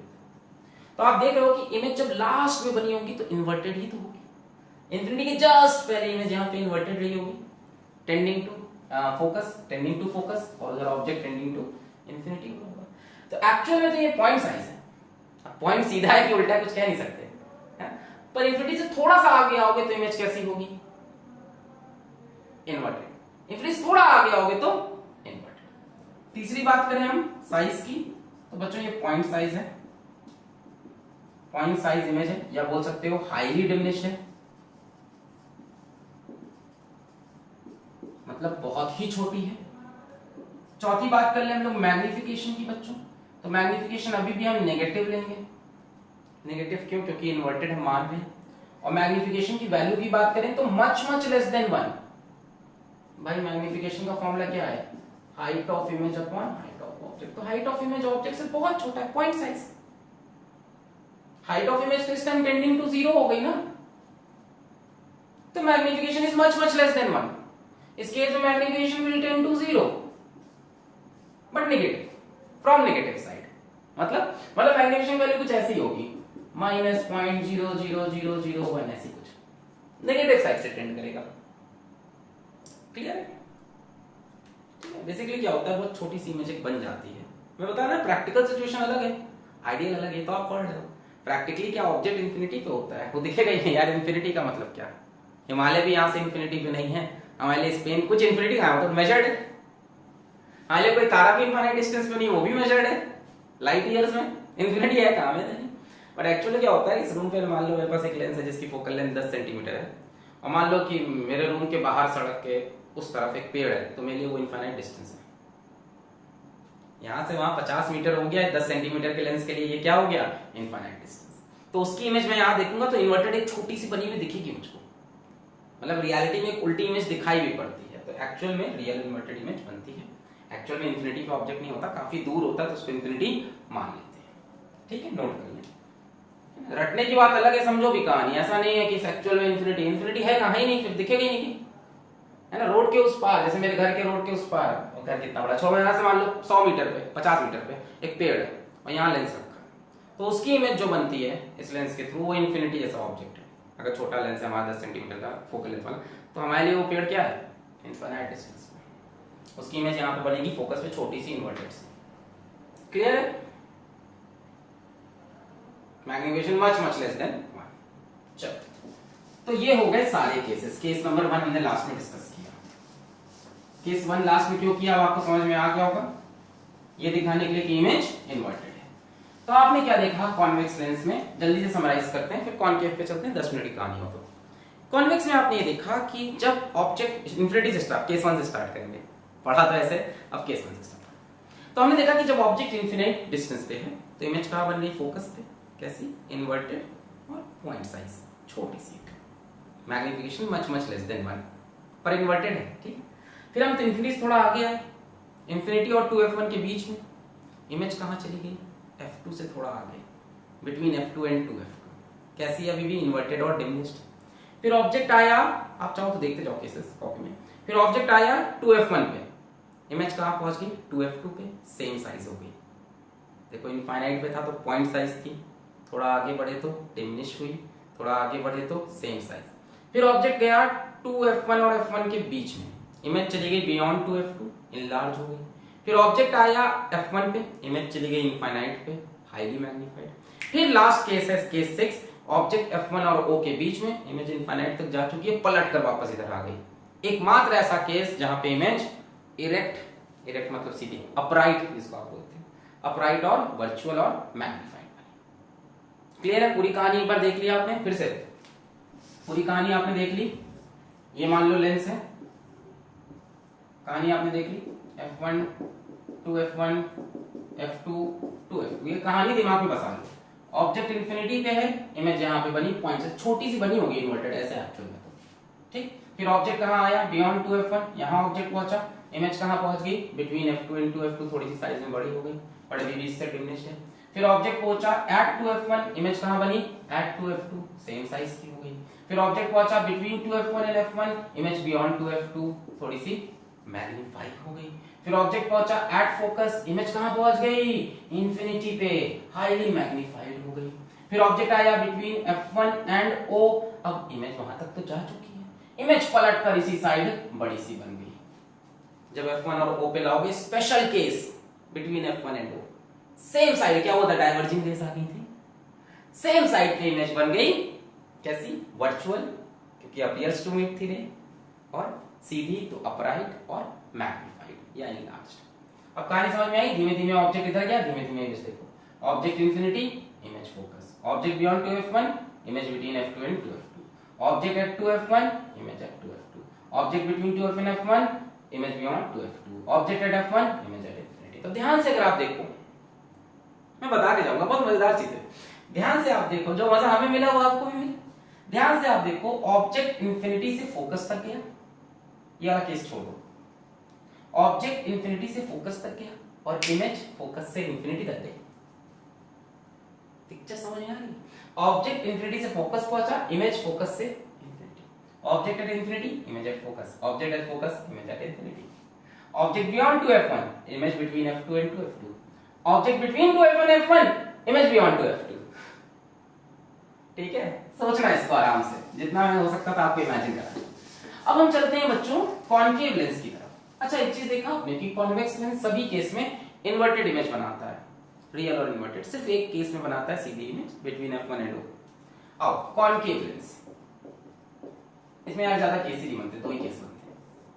तो आप देख रहे हो कि इमेज जब लास्ट में बनी होगी तो इन्वर्टेड ही तो होगी। इन्फिनिटी के जस्ट पहले इमेज यहाँ पे इन्वर्टेड रही होगी, टेंडिंग टू फोकस, और उधर ऑब्जेक्ट टेंडिंग टू इन्फिनिटी होगा। तो एक्चुअल में तो ये पॉइंट साइज है, पॉइंट सीधा है कि उल्टा है कुछ कह नहीं सकते, पर इन्फिनिटी से थोड़ा सा आगे आओगे तो इमेज कैसी होगी, इन्वर्टेड। इन्फिनिटी से थोड़ा आगे आओगे तो इन्वर्टेड। तीसरी बात करें हम साइज की, तो बच्चों ये पॉइंट साइज है, पॉइंट साइज इमेज है, या बोल सकते हो हाईली डिमिनिश्ड है, मतलब बहुत ही छोटी है। चौथी बात कर ले हम लोग मैग्निफिकेशन की बच्चों, तो मैग्निफिकेशन अभी भी हम नेगेटिव लेंगे। नेगेटिव क्यों, क्योंकि इन्वर्टेड हम मान रहे हैं। और मैग्निफिकेशन की वैल्यू की बात करें तो मच मच लेस देन 1। भाई मैग्निफिकेशन का फॉर्मूला क्या है, height of image upon height of object. तो हाइट ऑफ इमेज ऑब्जेक्ट से बहुत छोटा है, point size. Height of image तो इस टाइम टेंडिंग टू 0 हो गई ना, तो magnification is much less than 1। इस केस में magnification will tend to 0 but negative, from negative side. मतलब मैग्निफिकेशन वैल्यू कुछ ऐसी होगी, -0.00001, ऐसी कुछ नेगेटिव साइड से टेंड करेगा। क्लियर है? बेसिकली क्या होता है, बहुत छोटी सी इमेज बन जाती है। मैं बता रहा, प्रैक्टिकल सिचुएशन अलग है, आइडियल अलग है, तो आप पढ़ रहे हो। प्रैक्टिकली क्या ऑब्जेक्ट इन्फिनिटी पे होता है, वो दिखेगा ही नहीं यार। इन्फिनिटी का मतलब क्या, हिमालय भी यहाँ से इन्फिनिटी पे नहीं है, हमारे लिए स्पेन कुछ इन्फिनिटी कहाँ है, तो मेजर्ड है। हमारे लिए कोई तारा भी इनफाइनाइट डिस्टेंस पे नहीं, वो भी मेजर्ड है लाइट ईयर्स में। इन्फिनिटी है कहाँ में नहीं। बट एक्चुअली क्या होता है, इस रूम पे मान लो मेरे पास एक लेंस है जिसकी फोकल लेंथ 10 सेंटीमीटर है, और मान लो कि मेरे रूम के बाहर सड़क के उस तरफ एक पेड़ है, तो मेरे लिए वो इनफाइनाइट डिस्टेंस है। यहां से वहां 50 मीटर हो गया, 10 सेंटीमीटर के लेंस के लिए ये क्या हो गया, इनफाइनाइट डिस्टेंस। तो उसकी इमेज मैं यहां देखूंगा तो इन्वर्टेड एक छोटी सी बनी हुई दिखेगी मुझको, मतलब रियलिटी में एक उल्टी इमेज दिखाई भी पड़ती है। तो एक्चुअल में रियल इन्वर्टेड इमेज बनती है। एक्चुअल में इन्फिनिटी का ऑब्जेक्ट नहीं होता, काफी दूर होता है, तो उसको इन्फिनिटी मान लेते हैं। ठीक है, नोट कर लें। रटने की बात अलग है, समझो भी कहानी। ऐसा नहीं है कि एक्चुअल में इन्फिनिटी है कहाँ ही नहीं, फिर दिखेगा ही नहीं, है ना। रोड के उस पार, जैसे मेरे घर के रोड के उस पार, और घर कितना बड़ा, 6 महीना से मान लो 100 मीटर पे, 50 मीटर पे एक पेड़ है, और यहाँ लेंस रखा है, तो उसकी इमेज जो बनती है इस लेंस के थ्रू, वो इन्फिनिटी जैसा ऑब्जेक्ट है। अगर छोटा लेंस है हमारा 10 सेंटीमीटर का फोकल लेंथ वाला, तो हमारे लिए वो पेड़ क्या है, इनफाइनाइट डिस्टेंस में। उसकी इमेज यहाँ पे बनेगी फोकस पे, छोटी सी इन्वर्टेड सी। क्लियर है? Magnification much less than 1। चलो, तो ये हो गए सारे केसेस। केस नंबर 1 हमने लास्ट में डिस्कस किया। केस 1 लास्ट में क्यों किया, आपको समझ में आ गया होगा, ये दिखाने के लिए कि इमेज इन्वर्टेड है। तो आपने क्या देखा कॉन्वेक्स लेंस में, जल्दी से समराइज करते हैं, फिर कॉनकेव पे चलते हैं, 10 मिनट की कहानी हो। तो कॉन्वेक्स में आपने ये देखा कि जब ऑब्जेक्ट इन्फिनिटी से स्टार्ट, केस 1 से स्टार्ट करेंगे, पढ़ा तो ऐसे, अब केस 1 से स्टार्ट। तो हमने देखा कि जब ऑब्जेक्ट इन्फिनिट डिस्टेंस पे है तो इमेज कहां बन रही, फोकस पे, कैसी, इन्वर्टेड, और पॉइंट साइज छोटी सी, मैग्निफिकेशन मच लेस देन 1, पर इन्वर्टेड है। ठीक, फिर हम तो इन्फिनिटी थोड़ा आगे आए, इन्फिनिटी और 2f1 के बीच में इमेज कहां चली गई, f2 से थोड़ा आगे, बिटवीन f2 एंड 2f2, कैसी, अभी भी इन्वर्टेड और डिमिनिश्ड। फिर ऑब्जेक्ट आया, आप चाहो तो देखते जाओ केसेस कॉपी में, फिर ऑब्जेक्ट आया 2f1 पे, इमेज कहां पहुंच गई, 2f2 पे, सेम साइज हो गई। देखो इनफाइनाइट पे था तो पॉइंट साइज थी, थोड़ा आगे बढ़े तो डिमिनिश हुई, थोड़ा आगे बढ़े तो सेम साइज। फिर ऑब्जेक्ट गया 2f1 और f1 के बीच में, इमेज चली गई बियॉन्ड 2f2, इनलार्ज हो गई। फिर ऑब्जेक्ट आया f1 पे, इमेज चली गई इनफाइनाइट पे, हाईली मैग्नीफाइड। फिर लास्ट केस है केस 6, ऑब्जेक्ट f1 और o के बीच में, इमेज इनफाइनाइट तक जा चुकी है, पलट कर वापस इधर आ गई। एकमात्र ऐसा केस जहां पे इमेज इरेक्ट मतलब सीधी, अपराइट जिसको आप बोलते हैं, अपराइट और वर्चुअल और मैग्नीफाइड। क्लियर है? पूरी कहानी एक बार देख लिया आपने, फिर से पूरी कहानी आपने देख ली। ये मान लो लेंस है, कहानी आपने देख ली, f1 2f1 f2 2f2, ये कहानी दिमाग में बसा लो। ऑब्जेक्ट इंफिनिटी पे है, इमेज यहाँ पे बनी पॉइंट से छोटी सी बनी होगी इन्वर्टेड ऐसे एक्चुअल में तो, ठीक। फिर ऑब्जेक्ट कहाँ आया, बियॉन्ड 2f1, यहाँ ऑब्जेक्ट पहुंचा, इमेज कहाँ पहुंच गई, बिटवीन f2 एंड 2f2, थोड़ी सी साइज में बड़ी हो गई, बट अभी भी इससे डिमिनिश्ड है। फिर ऑब्जेक्ट पहुंचा एट 2f1, इमेज कहाँ बनी, एट 2f2, सेम साइज की हो गई। फिर ऑब्जेक्ट पहुंचा between 2f1 and f1, image beyond 2f2, थोड़ी सी मैग्नीफाई हो गई। फिर ऑब्जेक्ट पहुंचा एट फोकस, इमेज कहाँ पहुंच गई, इंफिनिटी पे, हाईली मैग्नीफाइड हो गई। फिर ऑब्जेक्ट आया बिटवीन f1 एंड o, अब इमेज वहां तक तो जा चुकी है, इमेज पलट कर इसी साइड बड़ी सी बन गई। जब f1 और o पे लाओगे, special case between f1 and o, same side, क्या होता है, डाइवर्जिंग रेस आ गई थी, सेम साइड पे इमेज बन गई, कैसी, वर्चुअल, क्योंकि अपीयर्स टू मीट थी रे, और सीधी तो अपराइट और मैग्नीफाइड या इनलार्ज्ड। अब कहानी समझ में आई, धीमे धीमे ऑब्जेक्ट इधर गया, धीमे धीमे इमेज देखो, object infinity, image focus, object beyond 2f1, image between f2 and 2f2, object at 2f1, image at 2f2, object between 2f and f1, image beyond 2f2, object at f1, image at infinity. तो ध्यान से अगर आप देखो, मैं बता के जाऊंगा, बहुत मजेदार चीज है, ध्यान से आप देखो, जो मजा हमें मिला वो आपको भी मिले। ध्यान से आप देखो, ऑब्जेक्ट इंफिनिटी से फोकस तक गया, ये वाला केस छोड़ो, ऑब्जेक्ट इंफिनिटी से फोकस तक गया और इमेज फोकस से इंफिनिटी तक गई। पिक्चर समझ में आ रही, ऑब्जेक्ट इंफिनिटी से फोकस पहुंचा, इमेज फोकस से infinity, object at infinity, image at focus, object at focus, image at infinity, object beyond 2f1, image between f2 and 2f2, object between 2f1 and f1, image beyond 2f2। ठीक है, सोचना इसको आराम से, जितना हो सकता था आपको इमेजिन करना। अब हम चलते हैं बच्चों कॉन्केव लेंस की तरफ। अच्छा, एक चीज देखा आपने कि कॉन्वेक्स लेंस सभी केस में इन्वर्टेड इमेज बनाता है, रियल और इन्वर्टेड, सिर्फ एक केस में बनाता है सीधी image between f1 and o। आओ कॉन्केव लेंस, इसमें यार ज्यादा केस ही नहीं बनते, दो ही केस बनते हैं।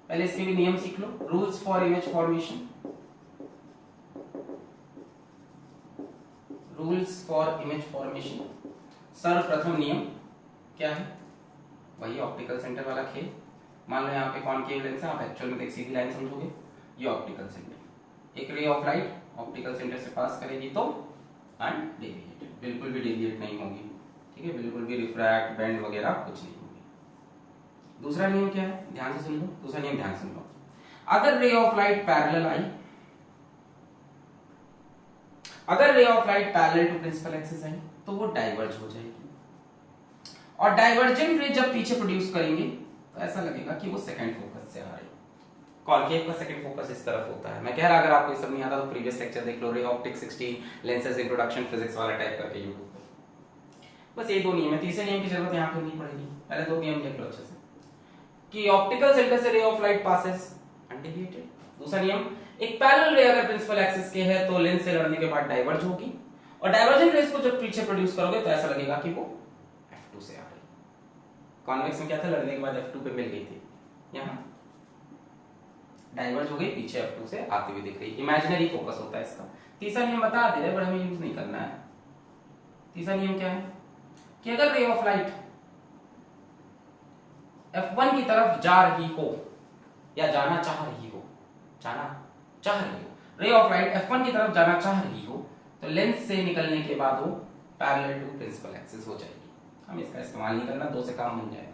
पहले इसके भी नियम सीख लो, rules for image formation, rules for image formation. सर्वप्रथम नियम क्या है, वही ऑप्टिकल सेंटर वाला खेल। मान लो यहाँ पे कॉन्केव लेंस है, आप एक्चुअल में एक सीधी लाइन समझोगे, ये ऑप्टिकल सेंटर, एक रे ऑफ लाइट ऑप्टिकल सेंटर से पास करेगी तो अनडेविएटेड, बिल्कुल भी डेविएट नहीं होगी, ठीक है, बिल्कुल भी रिफ्रैक्ट बेंड वगैरह कुछ नहीं होगी। दूसरा नियम क्या है, ध्यान से सुन लो, दूसरा नियम ध्यान से सुन लो, अगर रे ऑफ लाइट पैरेलल आई, अगर ray of light parallel to principal axis आई तो वो डाइवर्ज हो जाएगी, और डाइवर्जेंट रे जब पीछे प्रोड्यूस करेंगे तो ऐसा लगेगा कि वो सेकंड फोकस से आ रही है। कॉन्केव का सेकंड फोकस इस तरफ होता है। मैं कह रहा अगर आपको ये सब नहीं आता तो प्रीवियस लेक्चर देख लो, ray optics 16 lenses introduction physics Wallah type करके यूट्यूब पे। बस ये दो नियम है, तीसरे नियम की जरूरत यहाँ पे नहीं पड़ेगी, पहले दो नियम देख लो अच्छे से कि ऑप्टिकल सेंटर से रे ऑफ लाइट पासेस अनडेविएटेड। दूसरा नियम, एक पैरेलल रे अगर प्रिंसिपल एक्सिस के है तो लेंस से लड़ने के बाद डाइवर्ज होगी, और डाइवर्जेंट रेस को जब पीछे प्रोड्यूस करोगे तो ऐसा लगेगा कि वो f2 से आ रही। कॉन्वेक्स में क्या था, लड़ने के बाद f2 पे मिल गई थी, यहाँ डाइवर्ज हो गई, पीछे f2 से आती हुई दिख रही, इमेजिनरी फोकस होता है इसका। तीसरा नियम बता दे रहे पर हमें यूज नहीं करना है। तीसरा नियम क्या है कि अगर रे ऑफ लाइट f1 की तरफ जा रही हो या जाना चाह रही हो, रे ऑफ लाइट f1 की तरफ जाना चाह रही हो तो लेंस से निकलने के बाद वो पैरेलल टू प्रिंसिपल एक्सिस हो जाएगी। हम इसका इस्तेमाल नहीं करना, दो से काम बन जाएगा।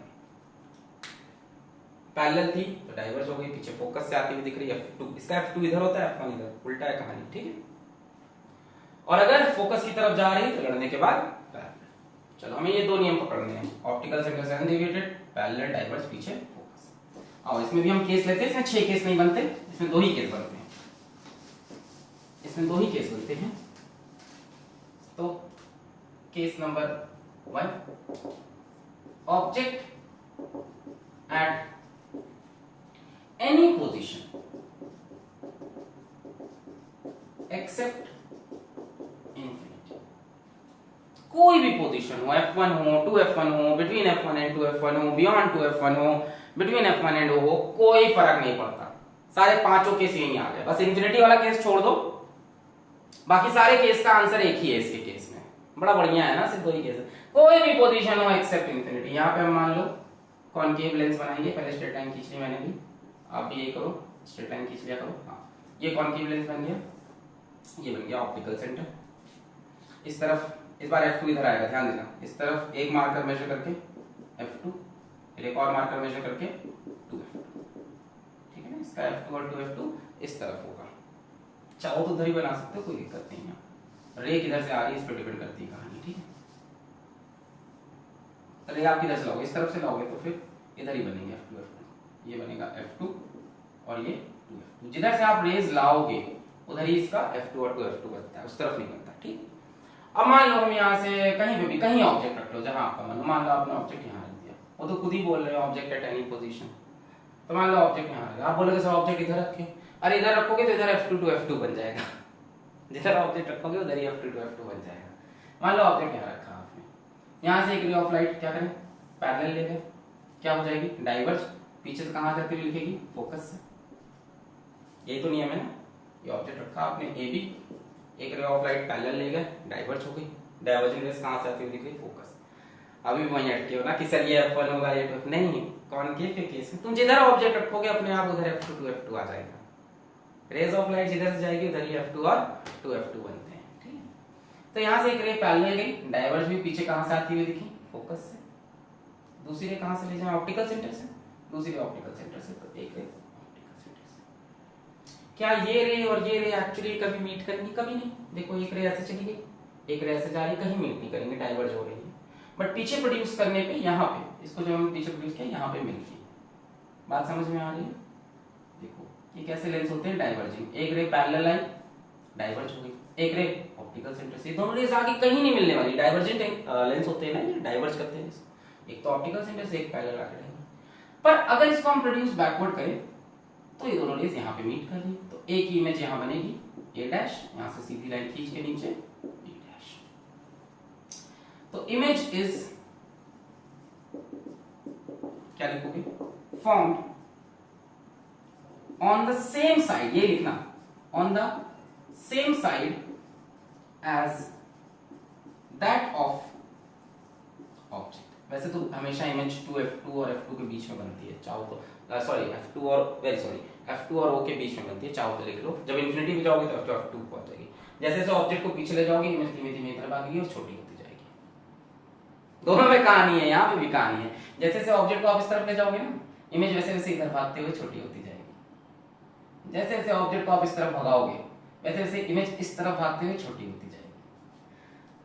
पैरेलल थी तो डाइवर्ज हो गई, पीछे फोकस से आती हुई दिख रही है f2, इसका f2 इधर होता है, f1 इधर, उल्टा है कहानी, ठीक है। और अगर फोकस की तरफ जा रही तो लड़ने के बाद पैरेलल। चलो हमें ये दो नियम पकड़ने हैं, ऑप्टिकल सेंटर से अनडेविएटेड, पैरेलल, डाइवर्ज, पीछे फोकस। और इसमें भी हम केस लेते हैं, इसमें 6 केस नहीं बनते, इसमें दो ही केस बनते हैं, इसमें दो ही केस बनते हैं। तो case number 1, object at any position except infinity, कोई भी पोजीशन हो, f1 हो, 2f1 हो, बिटवीन f1 एंड 2f1 हो, बियॉन्ड 2f1 हो, बिटवीन f1 एंड o हो, कोई फर्क नहीं पड़ता, सारे पांचों केस यही आ गए। बस इंफिनिटी वाला केस छोड़ दो, बाकी सारे केस का आंसर एक ही है इसके केस में। बड़ा बढ़िया है ना, सिर्फ दो ही केस है, कोई भी पोजीशन हो एक्सेप्ट इंफिनिटी। यहाँ पे हम मान लो कॉन्केव लेंस बनाएंगे, पहले स्ट्रेट लाइन खींच ली मैंने भी, आप भी यही करो, स्ट्रेट लाइन खींच लिया करो। हाँ, ये कॉन्केव लेंस बन गया, ये बन गया ऑप्टिकल सेंटर। इस तरफ इस बार F2 इधर आएगा, ध्यान देना, इस तरफ एक मार्कर मेजर करके F2, फिर एक और मार्कर मेजर करके 2F2, ठीक है ना। इसका F2 और 2F2 इस तरफ होगा। चाहो तो उधर ही बना सकते हो, कोई दिक्कत नहीं है। रे किधर से आ रही है इस पर डिपेंड करती है कहानी, ठीक है। रे आप किधर से लाओगे, इस तरफ से लाओगे तो फिर इधर ही बनेंगे F2 F2, ये बनेगा F2 और ये 2F2। जिधर से आप रेज लाओगे उधर ही इसका F2 और 2F2 बनता है, उस तरफ नहीं बनता, ठीक। अब मान लो हम यहाँ से कहीं पे भी कहीं ऑब्जेक्ट रख लो जहां आपका मन, मान लो आपने ऑब्जेक्ट यहाँ रख दिया, वो तो खुद ही बोल रहे हो ऑब्जेक्ट एट एनी पोजीशन, तो मान लो ऑब्जेक्ट यहाँ रखा, आप बोलोगे सर ऑब्जेक्ट इधर रखे, अरे इधर रखोगे तो इधर F2 2F2 बन जाएगा, जिधर ऑब्जेक्ट रखोगे उधर ही F2 2F2 बन जाएगा। मान लो ऑब्जेक्ट यहाँ रखा आपने, यहाँ से एक रे ऑफ लाइट क्या करें, पैरेलल ले गए, क्या हो जाएगी, डाइवर्ज, पीछे से कहां जाती हुई लिखेगी, फोकस से, यही तो नियम है ना। ये ऑब्जेक्ट रखा आपने ए बी, एक रे ऑफ लाइट पैरेलल ले गए, डाइवर्ज हो गई, डाइवर्जिंग रेस कहां से आती हुई दिख रही, फोकस। अभी वहीं अटके हो ना कि सर ये F1 होगा ये F2, नहीं, कॉनकेव के केस में तुम जिधर ऑब्जेक्ट रखोगे अपने आप उधर F2 2F2 आ जाएगा, रेज ऑफ लाइट जिधर से जाएगी उधर ही F2 और 2F2 बनते हैं, ठीक है। तो यहां से एक रे पैरेलल गई, डाइवर्ज भी पीछे कहां से आती हुई दिखी, फोकस से, दूसरी रे कहां से ले जाए, ऑप्टिकल सेंटर से, दूसरी ऑप्टिकल सेंटर से, तो एक रे ऑप्टिकल सेंटर से। क्या ये रे और ये रे एक्चुअली कभी मीट करेंगी, कभी नहीं। देखो एक रे ऐसे चली गई, एक रे ऐसे जा रही, कहीं मीट नहीं करेंगे, डाइवर्ज हो रही है, बट पीछे प्रोड्यूस करने पे यहाँ पे, इसको जो हम पीछे प्रोड्यूस किया यहाँ पे मिलती है। बात समझ में आ रही है। देखो ये कैसे लेंस होते हैं, डाइवर्जिंग, एक रे पैरेलल आई, डाइवर्ज हो गई, एक रे ऑप्टिकल सेंटर से, दोनों रेज आगे कहीं नहीं मिलने वाली, डाइवर्जेंट लेंस होते हैं ना, ये डाइवर्ज करते हैं, एक तो ऑप्टिकल सेंटर से एक पैरेलल आके रहेंगे। पर अगर इसको हम प्रोड्यूस बैकवर्ड करें तो ये दोनों रेज यहाँ पे मीट कर रही, तो एक ही इमेज यहाँ बनेगी, ए डैश, यहाँ से सीधी लाइन खींच के नीचे बी डैश। तो इमेज इज, क्या लिखोगे, formed on the same side, ये लिखना, on the same side as that of object. वैसे तो हमेशा इमेज 2F2 और F2 के बीच में बनती है, चाहो तो सॉरी F2 और O के बीच में बनती है, चाहो तो लिख लो, जब इन्फिनिटी पे जाओगे तो F2 पहुंच जाएगी, जैसे जैसे ऑब्जेक्ट को पीछे ले जाओगे इमेज धीमे धीमे इधर भागेगी और छोटी होती जाएगी। दोनों में कहानी है, यहाँ पे भी कहानी है, जैसे जैसे ऑब्जेक्ट को आप इस तरफ ले जाओगे ना, इमेज वैसे वैसे इधर भागते हुए छोटी होती जाएगी, जैसे जैसे ऑब्जेक्ट को आप इस तरफ भगाओगे वैसे वैसे इमेज इस तरफ भागते हुए छोटी होती जाएगी।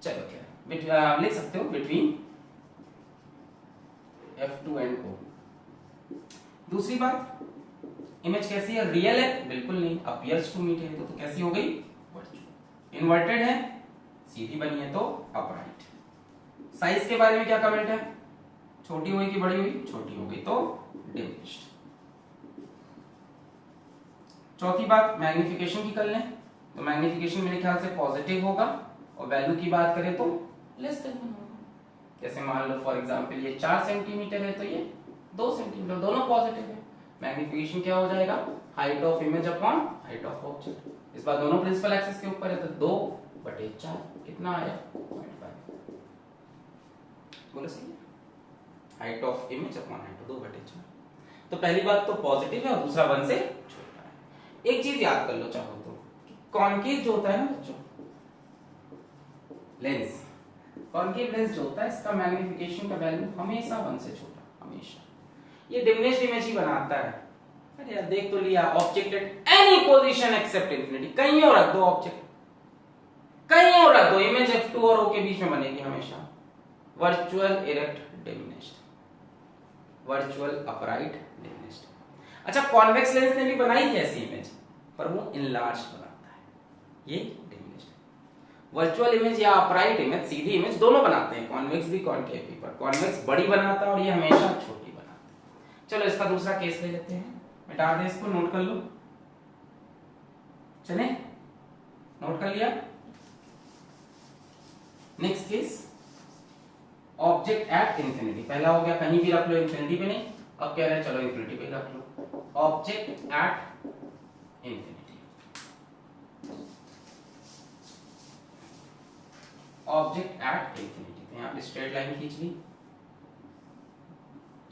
चलो क्या लिख सकते हो, बिटवीन F2 एंड O। दूसरी बात, इमेज कैसी है, रियल है, बिल्कुल नहीं, अपीयर्स टू मीट है, तो कैसी हो गई, वर्चुअल। इन्वर्टेड है, सीधी बनी है तो अपराइट। साइज के बारे में क्या कमेंट है, छोटी हुई कि बड़ी हुई, छोटी हो गई तो डिमिनिश्ड। चौथी बात, मैग्निफिकेशन की कर लें, तो मैग्निफिकेशन मेरे ख्याल से पॉजिटिव होगा, और वैल्यू की बात करें तो लेस देन 1 होगा। जैसे मान लो फॉर एग्जांपल ये 4 सेंटीमीटर है तो ये 2 सेंटीमीटर, दोनों पॉजिटिव है। मैग्निफिकेशन क्या हो जाएगा, height of image upon height of object. इस बार दोनों प्रिंसिपल एक्सिस के ऊपर है तो 2/4 कितना आया, 0.5। बोलो सही है, height of image upon height 2/4। तो पहली बात तो पॉजिटिव है और दूसरा 1 से छोटा है। एक चीज याद कर लो चाहो तो, कॉनकेव जो होता है ना बच्चों, लेंस, कॉनकेव लेंस जो होता है इसका मैग्निफिकेशन का वैल्यू हमेशा 1 से छोटा, हमेशा। ये डिमिनिश्ड इमेज ही बनाता है। अरे यार देख तो लिया, object at any position except infinity, कहीं और रख दो ऑब्जेक्ट, कहीं और रख दो, इमेज F2 और O के बीच में बनेगी हमेशा। Virtual erect diminished, virtual upright diminished. अच्छा कॉन्वेक्स लेंस ने भी बनाई थी ऐसी इमेज, पर वो इनलार्ज बनाता है, ये डिमिनिश्ड। वर्चुअल इमेज या अपराइट इमेज, सीधी इमेज दोनों बनाते हैं, कॉन्वेक्स भी कॉनकेव भी, पर कॉन्वेक्स बड़ी बनाता है और ये हमेशा छोटी बनाता है। चलो इसका दूसरा केस ले लेते हैं, मिटा दे इसको, नोट कर लो, चले नोट कर लिया। Next case, object at infinity, पहला हो गया कहीं भी रख लो, इंफिनिटी पे नहीं, अब कह रहे हैं चलो इंफिनिटी पे रख लो। Object at infinity, object at infinity, तो यहां पे स्ट्रेट लाइन खींच ली,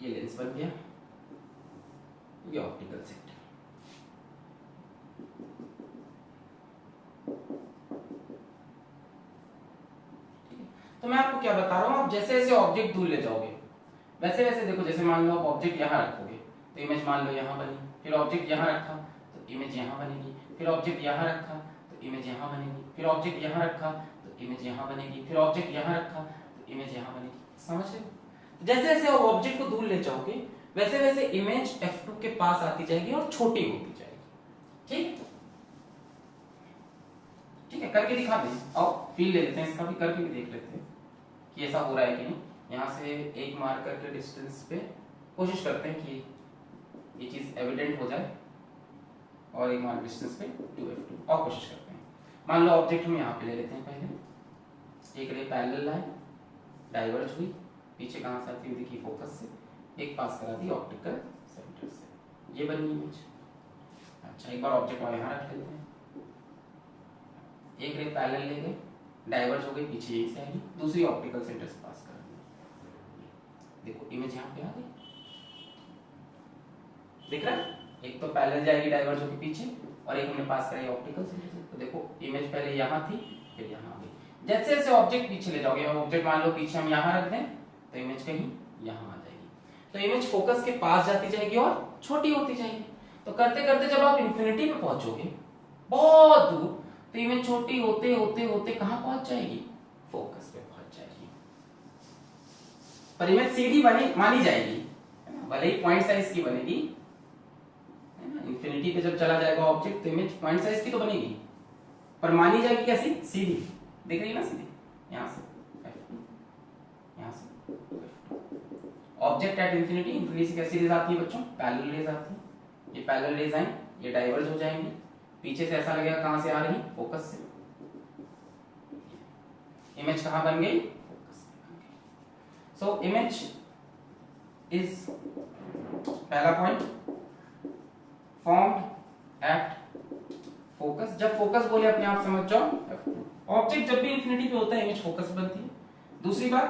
ये लेंस बन गया, ये ऑप्टिकल सेंटर। तो मैं आपको क्या बता रहा हूँ, आप जैसे जैसे ऑब्जेक्ट दूर ले जाओगे वैसे वैसे देखो, जैसे मान लो आप ऑब्जेक्ट यहाँ रखोगे तो इमेज मान लो यहाँ बनी, फिर ऑब्जेक्ट यहाँ रखा तो इमेज यहाँ बनेगी, फिर ऑब्जेक्ट यहाँ रखा तो इमेज यहाँ बनेगी, फिर ऑब्जेक्ट यहाँ रखा तो इमेज यहाँ बनेगी, फिर ऑब्जेक्ट यहाँ रखा तो इमेज यहाँ बनेगी। समझ रहे हो? जैसे जैसे आप ऑब्जेक्ट को दूर ले जाओगे वैसे वैसे इमेज F2 के पास आती जाएगी और छोटी होती जाएगी। ठीक ठीक है, करके दिखा दें। आओ फील ले लेते हैं, इसका भी करके भी देख लेते हैं कि ऐसा हो रहा है कि नहीं। यहाँ से एक मार्कर के डिस्टेंस पे कोशिश करते हैं कि ये चीज एविडेंट हो जाए, और एक मार्कर डिस्टेंस पे 2F2 और कोशिश करते हैं। मान लो ऑब्जेक्ट हम यहाँ पे ले लेते हैं, पहले एक रे पैरेलल लाइन डाइवर्ज हुई, पीछे कहाँ से आती हुई देखिए फोकस से, एक पास करा दी ऑप्टिकल सेंटर से, ये बनी इमेज। अच्छा एक बार ऑब्जेक्ट को यहाँ रख लेते हैं, एक रे पैरेलल ले गए डाइवर्ज हो गई, पीछे यहीं से आएगी, दूसरी ऑप्टिकल सेंटर से पास कर दी, देखो इमेज यहाँ पे आ गई, दिख रहा है? एक तो पैरेलल जाएगी डाइवर्ज होकर पीछे, और एक हमने पास कराई ऑप्टिकल सेंटर से। तो देखो इमेज पहले यहाँ थी फिर यहाँ आ गई। जैसे जैसे ऑब्जेक्ट पीछे ले जाओगे, ऑब्जेक्ट मान लो पीछे हम यहाँ रख दें तो इमेज कहीं यहाँ आ जाएगी, तो इमेज फोकस के पास जाती जाएगी और छोटी होती जाएगी। तो करते करते जब आप इंफिनिटी पे पहुंचोगे बहुत दूर, तो इमेज छोटी होते होते होते कहां पहुंच जाएगी? फोकस पे पहुंच जाएगी। पर इमेज सीधी बनी मानी जाएगी, भले ही पॉइंट साइज की बनेगी, है ना। इंफिनिटी पे जब चला जाएगा ऑब्जेक्ट तो इमेज पॉइंट साइज की तो बनेगी, पर मानी जाएगी कैसी? सीधी। देख रही है ना सीधी, यहां से F2, यहां से F2। Object at infinity, infinity से कैसी रेज आती है बच्चों? पैरेलल रेज आती है। ये पैरेलल रेज आई, ये डाइवर्ज हो जाएंगी, पीछे से ऐसा लगेगा कहां से आ रही? फोकस से। इमेज कहां बन गई? फोकस से बन गई। सो इमेज इज, पहला पॉइंट, फॉर्म्ड एट फोकस। जब फोकस बोले अपने आप समझ जाओ F2। ऑब्जेक्ट जब भी इंफिनिटी पे होता है इमेज फोकस बनती है। दूसरी बात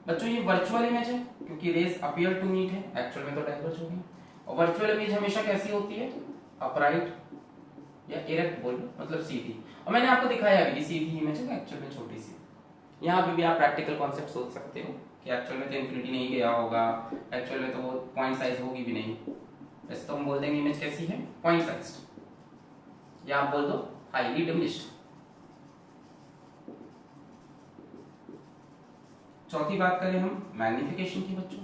बच्चों, ये वर्चुअल इमेज है क्योंकि रेज अपीयर टू मीट है, एक्चुअल में तो डाइवर्ज हो गई। और वर्चुअल इमेज हमेशा कैसी होती है? अपराइट या इरेक्ट बोल लो, मतलब सीधी। और मैंने आपको दिखाया अभी सीधी इमेज है, एक्चुअल में छोटी सी। यहाँ अभी भी आप प्रैक्टिकल कॉन्सेप्ट सोच सकते हो कि एक्चुअल में तो इंफिनिटी नहीं गया होगा, एक्चुअल में तो वो पॉइंट साइज होगी भी नहीं। वैसे तो हम बोल देंगे इमेज कैसी है? पॉइंट साइज, या आप बोल दो हाईली डिमिनिश्ड। चौथी बात करें हम मैग्निफिकेशन की बच्चों,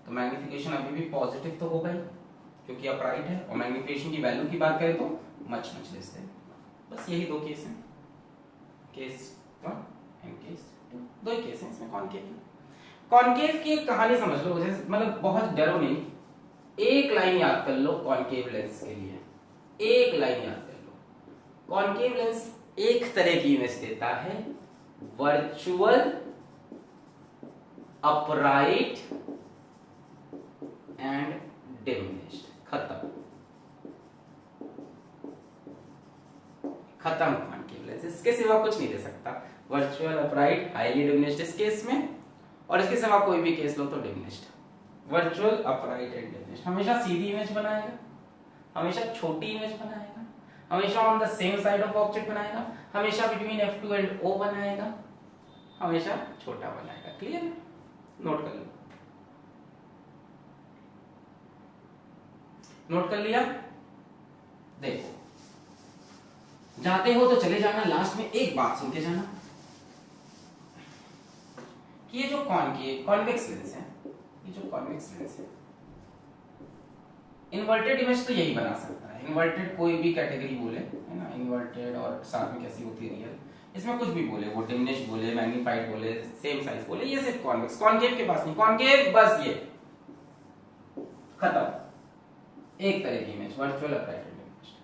तो मैग्निफिकेशन अभी भी पॉजिटिव तो होगा ही क्योंकि अपराइट है, और मैग्निफिकेशन की वैल्यू की बात करें तो मच लेस है। बस यही दो केस हैं, केस 1 एंड केस 2, दो ही केस हैं इसमें। कॉनकेव की एक कहानी समझ लो, मतलब बहुत डरो नहीं, एक लाइन याद कर लो कॉनकेव लेंस के लिए, एक लाइन याद कर लो। कॉनकेव लेंस एक तरह की इमेज देता है, वर्चुअल अपराइट एंड डिमिनिश्ड। खत्म कॉनकेव लेंस, इसके सिवा कुछ नहीं दे सकता। वर्चुअल अपराइट हाईली डिमिनिश्ड इस केस में, और इसके सिवा कोई भी केस लो तो diminished. Virtual upright and diminished हमेशा सीधी इमेज बनाएगा, हमेशा छोटी इमेज बनाएगा, हमेशा on the same side of object बनाएगा, हमेशा बिटवीन F2 एंड O बनाएगा, हमेशा छोटा बनाएगा। क्लियर है? नोट कर लो, नोट कर लिया? देखो जाते हो तो चले जाना, लास्ट में एक बात सुन के जाना कि ये जो कॉन्वेक्स लेंस है, ये जो कॉन्वेक्स लेंस है, इन्वर्टेड इमेज तो यही बना सकता है। इन्वर्टेड कोई भी कैटेगरी बोले, है ना, इन्वर्टेड और साथ में कैसी होती है रियल, इसमें कुछ भी बोले, वो डिमिनिश्ड बोले, मैग्नीफाइड बोले, सेम साइज बोले, ये सिर्फ कॉन्वेक्स। कॉनकेव के पास नहीं, कॉनकेव बस ये खत्म, एक तरह की image, virtual upright and diminished.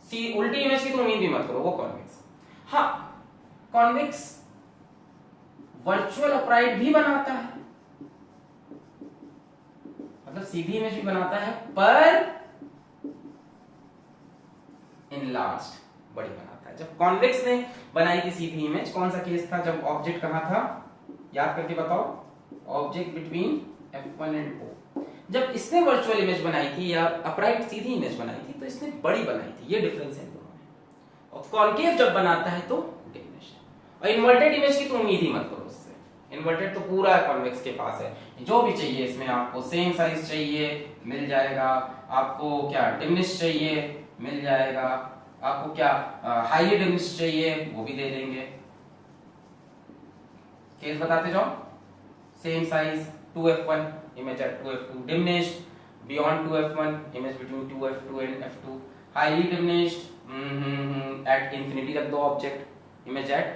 सी उल्टी इमेज की तो उम्मीद भी मत करो, वो कॉन्वेक्स। हाँ, कॉन्वेक्स वर्चुअल अपराइट भी बनाता है, मतलब सीधी इमेज भी बनाता है, पर इनलार्ज्ड, बड़ी बनाता है। जब कॉन्वेक्स ने बनाई थी सीधी इमेज, कौन सा केस था? जब ऑब्जेक्ट कहां था, याद करके बताओ, object between F1 and O। जब इसने वर्चुअल इमेज बनाई थी या अपराइट सीधी इमेज बनाई थी, तो इसने बड़ी बनाई थी, ये डिफरेंस है दोनों में। और कॉनकेव जब बनाता है तो डिमिनिश्ड। और इन्वर्टेड इमेज की तो उम्मीद ही मत करो उससे, इन्वर्टेड तो पूरा कॉन्वेक्स के पास है, जो भी चाहिए इसमें आपको सेम साइज चाहिए मिल जाएगा, आपको क्या डिमिनिश चाहिए मिल जाएगा, आपको क्या हाईली डिमिनिश चाहिए वो भी दे देंगे। केस बताते जाओ, same size 2f1 image at 2f2 diminished beyond 2f1 image between 2f2 and f2 highly diminished at infinity रख दो object image at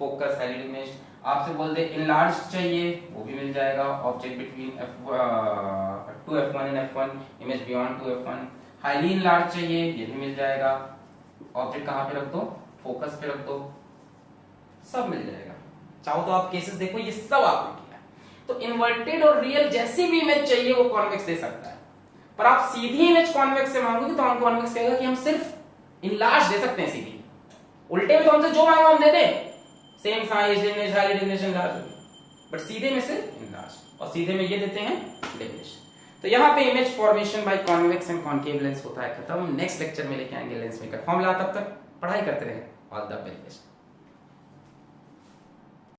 focus highly diminished। आपसे बोल दे enlarged चाहिए वो भी मिल जाएगा, object between 2f1 and f1 image beyond 2f1 highly enlarged चाहिए ये भी मिल जाएगा, ऑब्जेक्ट कहाँ पे रख दो, फोकस पे रख दो, सब मिल जाएगा। चाहो तो आप केसेस देखो, ये सब आपने किया। तो इन्वर्टेड और रियल जैसी भी इमेज चाहिए वो कॉन्वेक्स दे सकता है, पर आप सीधी इमेज कॉन्वेक्स से मांगोगे तो हम कॉन्वेक्स कहेगा कि हम सिर्फ इनलार्ज दे सकते हैं सीधी, उल्टे में तो हमसे जो मांगो हम दे दें, same size image high diminishing large, but सीधे में सिर्फ इनलार्ज, और सीधे में ये देते हैं डिमिनिश। तो यहाँ पे image formation by convex and concave lens होता है खत्म। नेक्स्ट लेक्चर में लेके आएंगे लेंस मेकर फॉर्मूला, तब तक पढ़ाई करते रहे। All the very best.